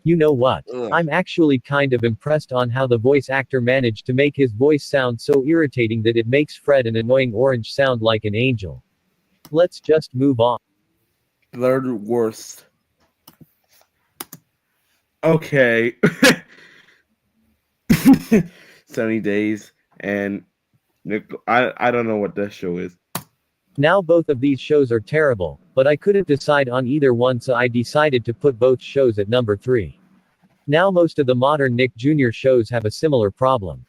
You know what? I'm actually kind of impressed on how the voice actor managed to make his voice sound so irritating that it makes Fred an annoying orange sound like an angel. Let's just move on. 3rd worst. Okay. Sunny Days and I don't know what that show is. Now both of these shows are terrible, but I couldn't decide on either one, so I decided to put both shows at number 3. Now most of the modern Nick Jr. shows have a similar problem.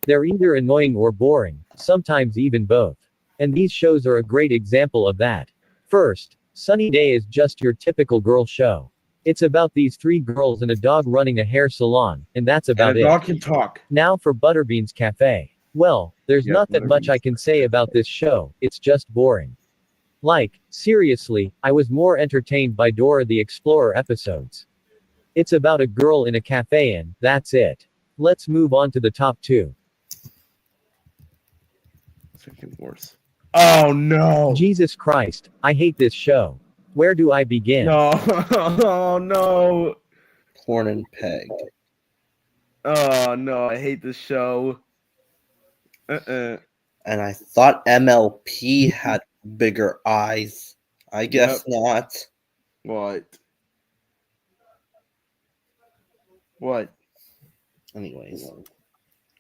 They're either annoying or boring, sometimes even both. And these shows are a great example of that. First, Sunny Day is just your typical girl show. It's about these 3 girls and a dog running a hair salon, and that's about it. And a dog can talk. Now for Butterbean's Cafe. Well, there's not that much I can say about this show, it's just boring. Like, seriously, I was more entertained by Dora the Explorer episodes. It's about a girl in a cafe and that's it. Let's move on to the top 2. Second worst. Oh no! Jesus Christ, I hate this show. Where do I begin? No, oh no! Corn and Peg. Oh no, I hate this show. And I thought MLP had bigger eyes. I guess not. What? What? Anyways.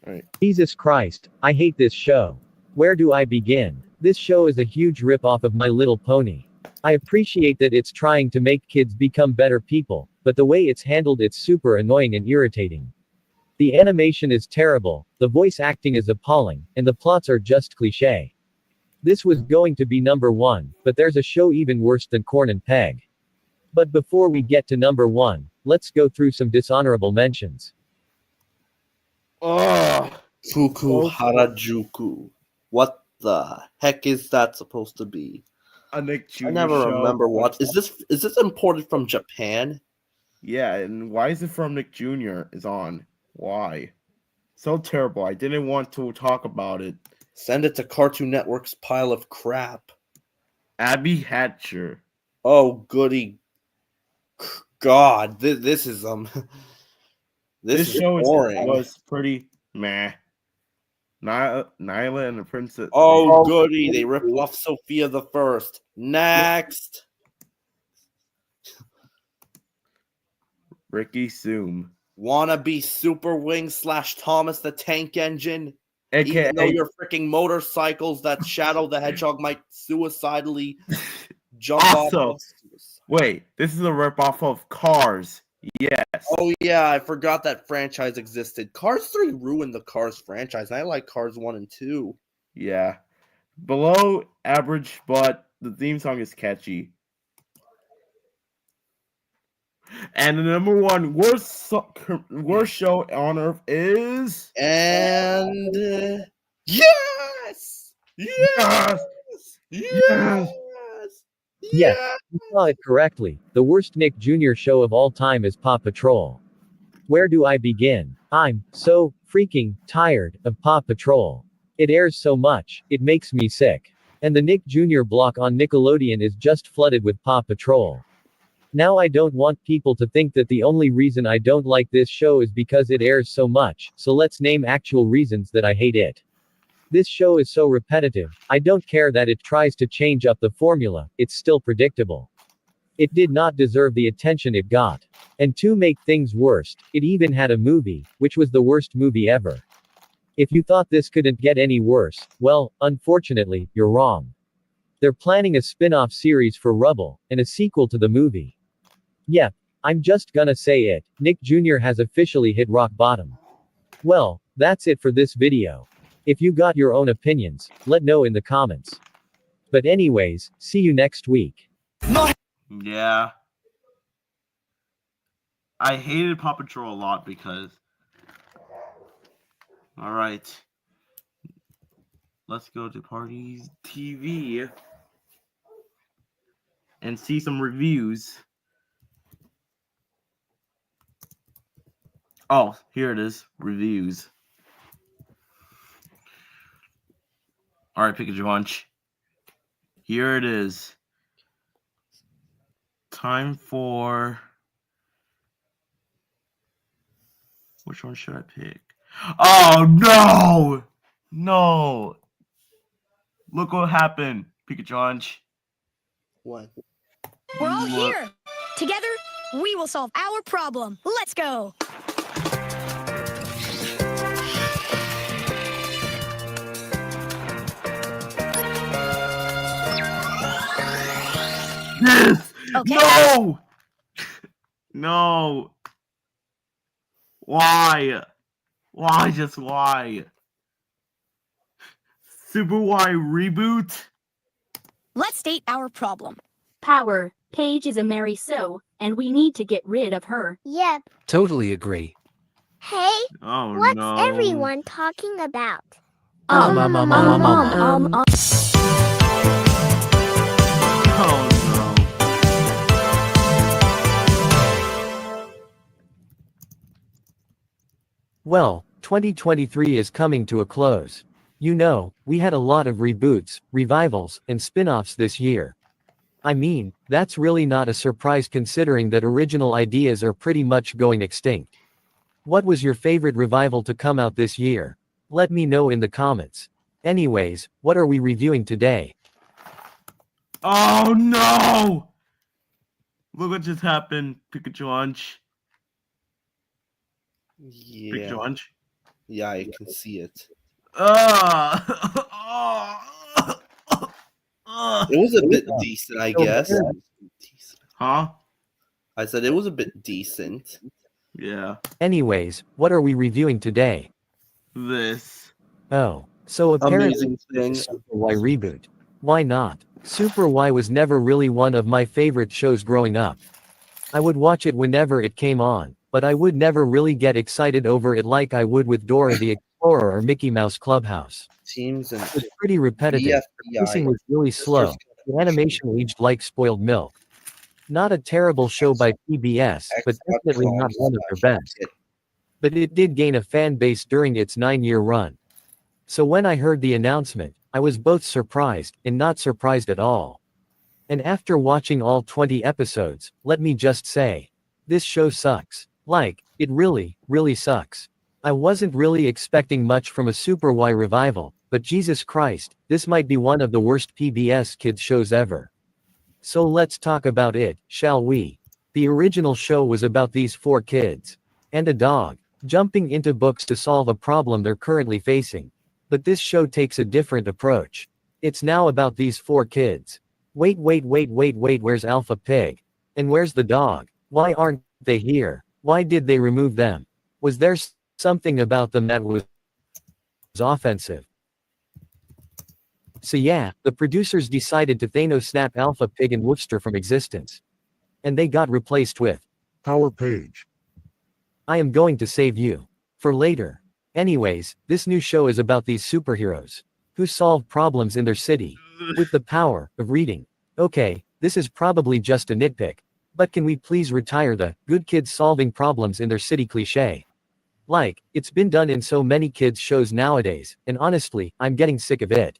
Alright. Jesus Christ, I hate this show. Where do I begin? This show is a huge rip-off of My Little Pony. I appreciate that it's trying to make kids become better people, but the way it's handled, it's super annoying and irritating. The animation is terrible, the voice acting is appalling, and the plots are just cliché. This was going to be number 1, but there's a show even worse than Corn and Peg. But before we get to number 1, let's go through some dishonorable mentions. Fuku Harajuku. What the heck is that supposed to be? A Nick Jr. I never show. remember what. Is this imported from Japan? Yeah, and why is it from Nick Jr. is on? Why? So terrible. I didn't want to talk about it. Send it to Cartoon Network's pile of crap. Abby Hatcher. Oh, goody. God, this is This is show boring. was pretty meh. Nyla and the Princess. Oh, goody. They ripped off Sophia the First. Next. Ricky Zoom. Wanna be Super Wing / Thomas the Tank Engine? AKA Even though your freaking motorcycles that Shadow the Hedgehog might suicidally jump off of. Wait, this is a ripoff of Cars. Yes. Oh yeah, I forgot that franchise existed. Cars 3 ruined the Cars franchise. I like Cars 1 and 2. Yeah. Below average, but the theme song is catchy. And the number 1 worst show on Earth is... And... Yes! Yes! Yes! Yes, you saw it correctly. The worst Nick Jr. show of all time is Paw Patrol. Where do I begin? I'm so freaking tired of Paw Patrol. It airs so much, it makes me sick. And the Nick Jr. block on Nickelodeon is just flooded with Paw Patrol. Now I don't want people to think that the only reason I don't like this show is because it airs so much, so let's name actual reasons that I hate it. This show is so repetitive, I don't care that it tries to change up the formula, it's still predictable. It did not deserve the attention it got. And to make things worse, it even had a movie, which was the worst movie ever. If you thought this couldn't get any worse, well, unfortunately, you're wrong. They're planning a spin-off series for Rubble, and a sequel to the movie. Yep, I'm just gonna say it, Nick Jr. has officially hit rock bottom. Well, that's it for this video. If you got your own opinions, let know in the comments. But anyways, see you next week. Yeah. I hated Paw Patrol a lot because... Alright. Let's go to Parties TV and see some reviews. Oh, here it is. Reviews. Alright, Pikachu Punch. Here it is. Time for... Which one should I pick? Oh, no! No! Look what happened, Pikachu Punch. What? We're all here. Together, We will solve our problem. Let's go. This! Okay. No! No. Why? Why, just why? Super Y reboot? Let's state our problem. Power, Paige is a Mary Sue, and we need to get rid of her. Yep. Totally agree. Hey, Oh what's no. everyone talking about? Oh no. Well, 2023 is coming to a close. You know, we had a lot of reboots, revivals, and spin-offs this year. I mean, that's really not a surprise considering that original ideas are pretty much going extinct. What was your favorite revival to come out this year? Let me know in the comments. Anyways, what are we reviewing today? Oh no! Look what just happened, Pikachu Lunch. Yeah. Pikachu Lunch. Yeah, I can see it. It was a bit decent, I guess. Huh? I said it was a bit decent. Yeah. Anyways, what are we reviewing today? This. Oh, so apparently Amazing thing. Super Y reboot. Why not? Super Y was never really one of my favorite shows growing up. I would watch it whenever it came on, but I would never really get excited over it like I would with Dora the Explorer or Mickey Mouse Clubhouse. Teams and It was pretty repetitive. The pacing was really slow. The animation aged like spoiled milk. Not a terrible show by PBS, but definitely not one of their best. But it did gain a fan base during its 9-year run. So when I heard the announcement, I was both surprised and not surprised at all. And after watching all 20 episodes, let me just say, this show sucks. Like, it really, really sucks. I wasn't really expecting much from a Super Y revival, but Jesus Christ, this might be one of the worst PBS kids shows ever. So let's talk about it, shall we? The original show was about these 4 kids and a dog jumping into books to solve a problem they're currently facing. But this show takes a different approach. It's now about these 4 kids. Wait, where's Alpha Pig? And where's the dog? Why aren't they here? Why did they remove them? Was there something about them that was offensive? So yeah, the producers decided to Thanos snap Alpha Pig and Woofster from existence. And they got replaced with Power Page. I am going to save you for later. Anyways, this new show is about these superheroes who solve problems in their city with the power of reading. Okay, this is probably just a nitpick, but can we please retire the good kids solving problems in their city cliché? Like, it's been done in so many kids shows nowadays, and honestly, I'm getting sick of it.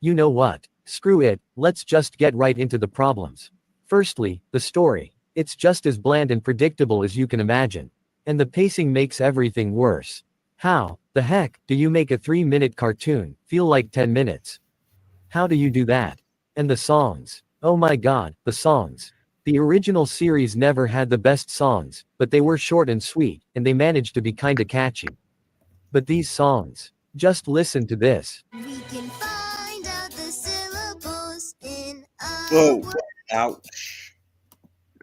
You know what? Screw it, let's just get right into the problems. Firstly, the story. It's just as bland and predictable as you can imagine. And the pacing makes everything worse. How the heck do you make a 3-minute cartoon feel like 10 minutes? How do you do that? And the songs. Oh my god, the songs. The original series never had the best songs, but they were short and sweet, and they managed to be kinda catchy. But these songs. Just listen to this. Oh, ouch.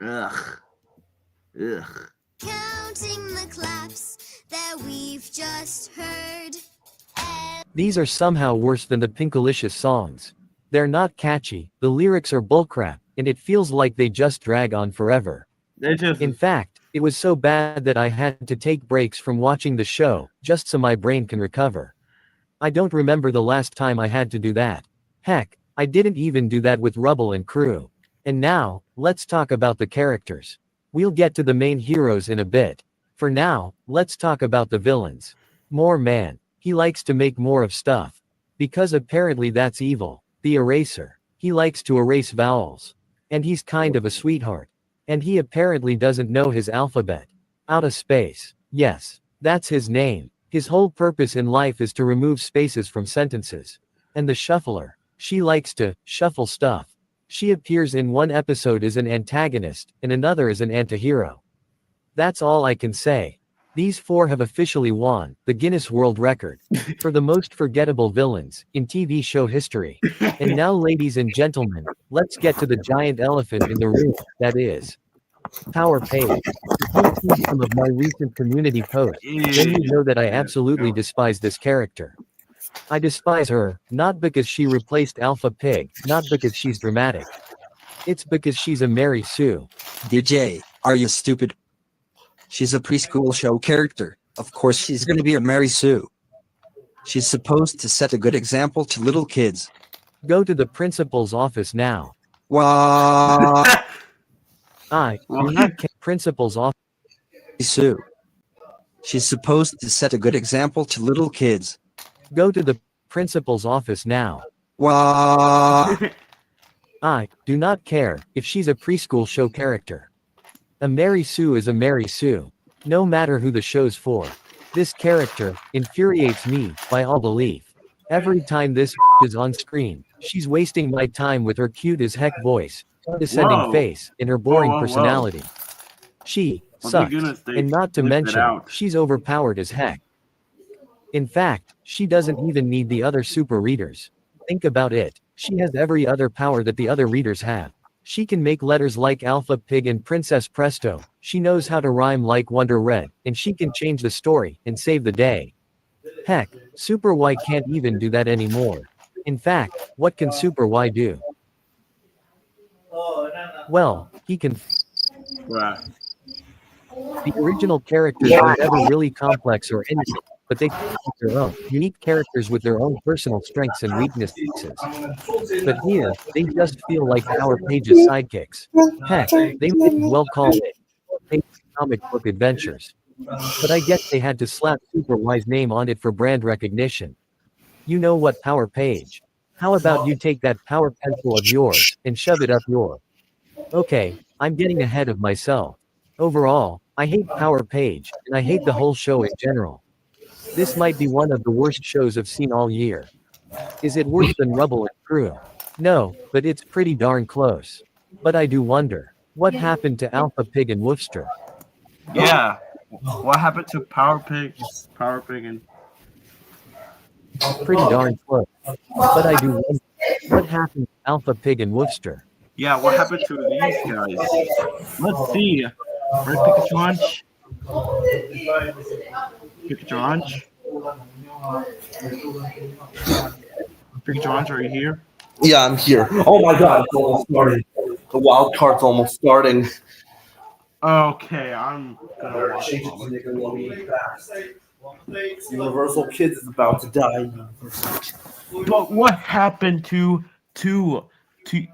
Ugh. Ugh. Counting the claps that we've just heard. These are somehow worse than the Pinkalicious songs. They're not catchy, the lyrics are bullcrap, and it feels like they just drag on forever. In fact, it was so bad that I had to take breaks from watching the show, just so my brain can recover. I don't remember the last time I had to do that. Heck, I didn't even do that with Rubble and Crew. And now, let's talk about the characters. We'll get to the main heroes in a bit. For now, let's talk about the villains. More Man. He likes to make more of stuff. Because apparently that's evil. The Eraser. He likes to erase vowels. And he's kind of a sweetheart. And he apparently doesn't know his alphabet. Outta Space. Yes, that's his name. His whole purpose in life is to remove spaces from sentences. And the Shuffler. She likes to shuffle stuff. She appears in one episode as an antagonist, and another as an antihero. That's all I can say. These 4 have officially won the Guinness World Record for the most forgettable villains in TV show history. And now, ladies and gentlemen, let's get to the giant elephant in the room, that is Power Page. If you've seen some of my recent community posts, then you know that I absolutely despise this character. I despise her, not because she replaced Alpha Pig, not because she's dramatic. It's because she's a Mary Sue. DJ, are you stupid? She's a preschool show character. Of course she's gonna be a Mary Sue. She's supposed to set a good example to little kids. Go to the principal's office now. What? I do not care. Principal's office. Sue. She's supposed to set a good example to little kids. Go to the principal's office now. What? I do not care if she's a preschool show character. A Mary Sue is a Mary Sue, no matter who the show's for. This character infuriates me by all belief. Every time this is on screen, she's wasting my time with her cute as heck voice, condescending face, and her boring personality. She sucks, and not to mention, she's overpowered as heck. In fact, she doesn't even need the other super readers. Think about it. She has every other power that the other readers have. She can make letters like Alpha Pig and Princess Presto. She knows how to rhyme like Wonder Red, and she can change the story and save the day. Heck, Super Y can't even do that anymore. In fact, what can Super Y do? Well, he can. The original characters were never really complex or anything, but they have their own unique characters with their own personal strengths and weaknesses. But here, they just feel like Power Page's sidekicks. Heck, they might well call it comic book adventures. But I guess they had to slap Super Y's name on it for brand recognition. You know what, Power Page? How about you take that power pencil of yours and shove it up your... Okay, I'm getting ahead of myself. Overall, I hate Power Page, and I hate the whole show in general. This might be one of the worst shows I've seen all year. Is it worse than Rubble and Crew? No, but it's pretty darn close. But I do wonder, what happened to Alpha Pig and Woofster? Yeah. What happened to Power Pig and... Pretty darn close. But I do wonder, what happened to Alpha Pig and Woofster? Yeah, what happened to these guys? Let's see. Right, Pikachu? Pikachu, are you here? Yeah, I'm here. Oh my god, it's almost starting. The wild card's almost starting. Okay, I'm gonna change it to Nickelodeon fast. Universal Kids is about to die. But what happened to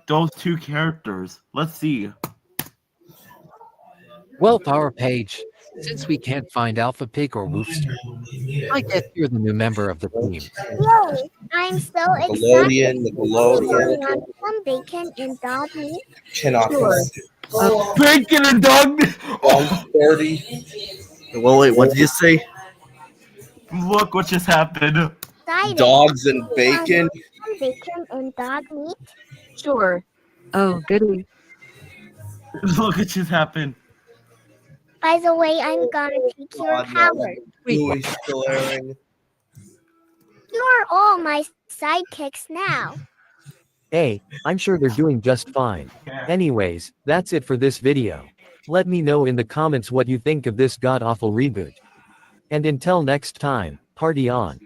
those two characters? Let's see. Well, Power Page, since we can't find Alpha Pig or Woofster, I guess you're the new member of the team. Yay! I'm so excited. Nickelodeon. Some bacon and dog meat. Cannot. Bacon and dog meat. 30. Well, wait, what did you say? Look what just happened. Excited. Dogs and bacon. Some bacon and dog meat. Sure. Oh, goody. Look what just happened. By the way, I'm gonna take your power. Louis still airing. You're all my sidekicks now. Hey, I'm sure they're doing just fine. Anyways, that's it for this video. Let me know in the comments what you think of this god-awful reboot. And until next time, party on.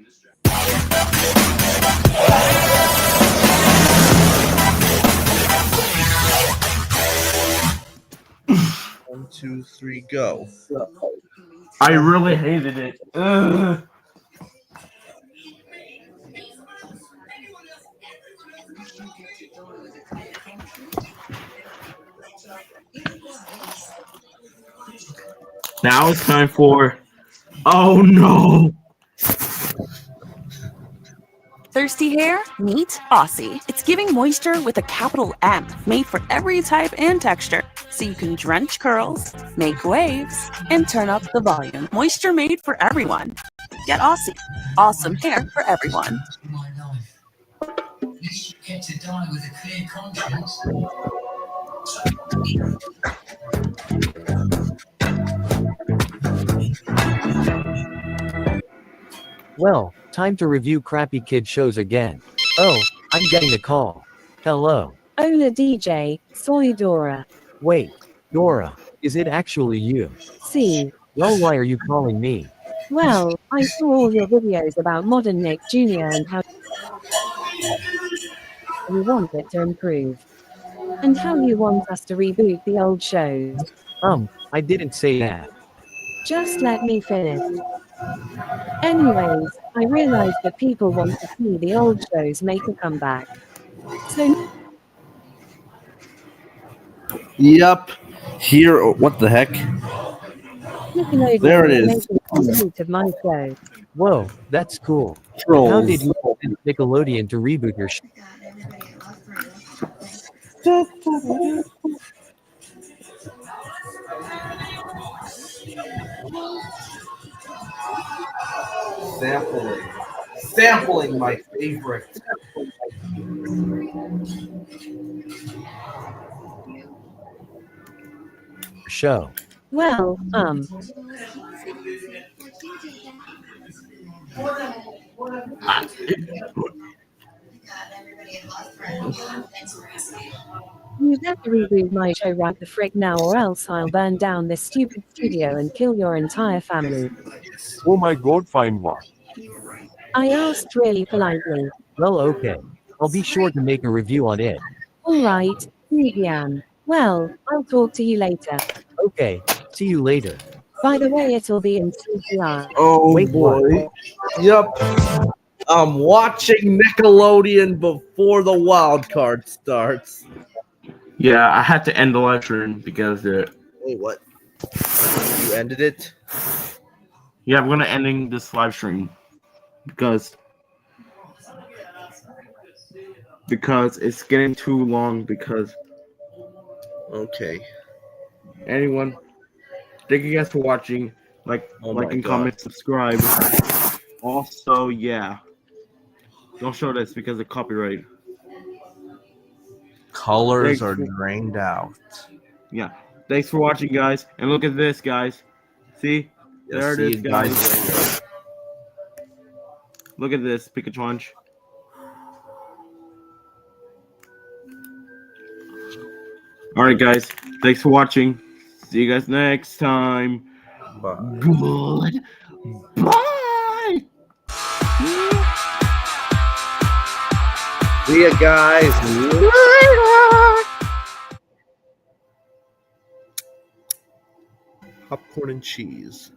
1, 2, 3, go. I really hated it. Ugh. Now it's time for... Oh no! Thirsty hair? Meet Aussie. It's giving moisture with a capital M, made for every type and texture. So you can drench curls, make waves, and turn up the volume. Moisture made for everyone. Get Aussie. Awesome hair for everyone. die with a clear conscience. Well, time to review crappy kid shows again. Oh, I'm getting a call. Hello. Hola DJ, soy Dora. Wait, Dora, is it actually you? See, Well, why are you calling me? well, I saw all your videos about modern Nick Jr. and how you want it to improve. And how you want us to reboot the old shows. I didn't say that. Just let me finish. Anyways, I realized that people want to see the old shows make a comeback. So Yep. Here, what the heck? Nickelodeon There it is is. making a reboot of my show. Whoa, that's cool. Trolls. How did you convince Nickelodeon to reboot your show? Sampling, my favorite. Show. Well, you have to reboot my show right the frick now, or else I'll burn down this stupid studio and kill your entire family. Oh my god, fine what? I asked really politely. Well, okay. I'll be sure to make a review on it. Alright, Nibian. Well, I'll talk to you later. Okay, see you later. By the way, it'll be in CGI. Oh Wait, boy. what? Yep. I'm watching Nickelodeon before the wild card starts. Yeah, I had to end the live stream because Wait, what? You ended it? yeah, I'm gonna ending this live stream because it's getting too long. Because Okay. anyone, thank you guys for watching. Like my and God. comment, subscribe. Also, yeah, don't show this because of copyright. Colors Thanks are for- drained out. Yeah, thanks for watching, guys. And look at this, guys. See, Yeah, there it see is, you guys. later. Look at this, Pikachu. All right, guys. Thanks for watching. See you guys next time. Bye. Good. Bye. See ya, guys. Popcorn and cheese.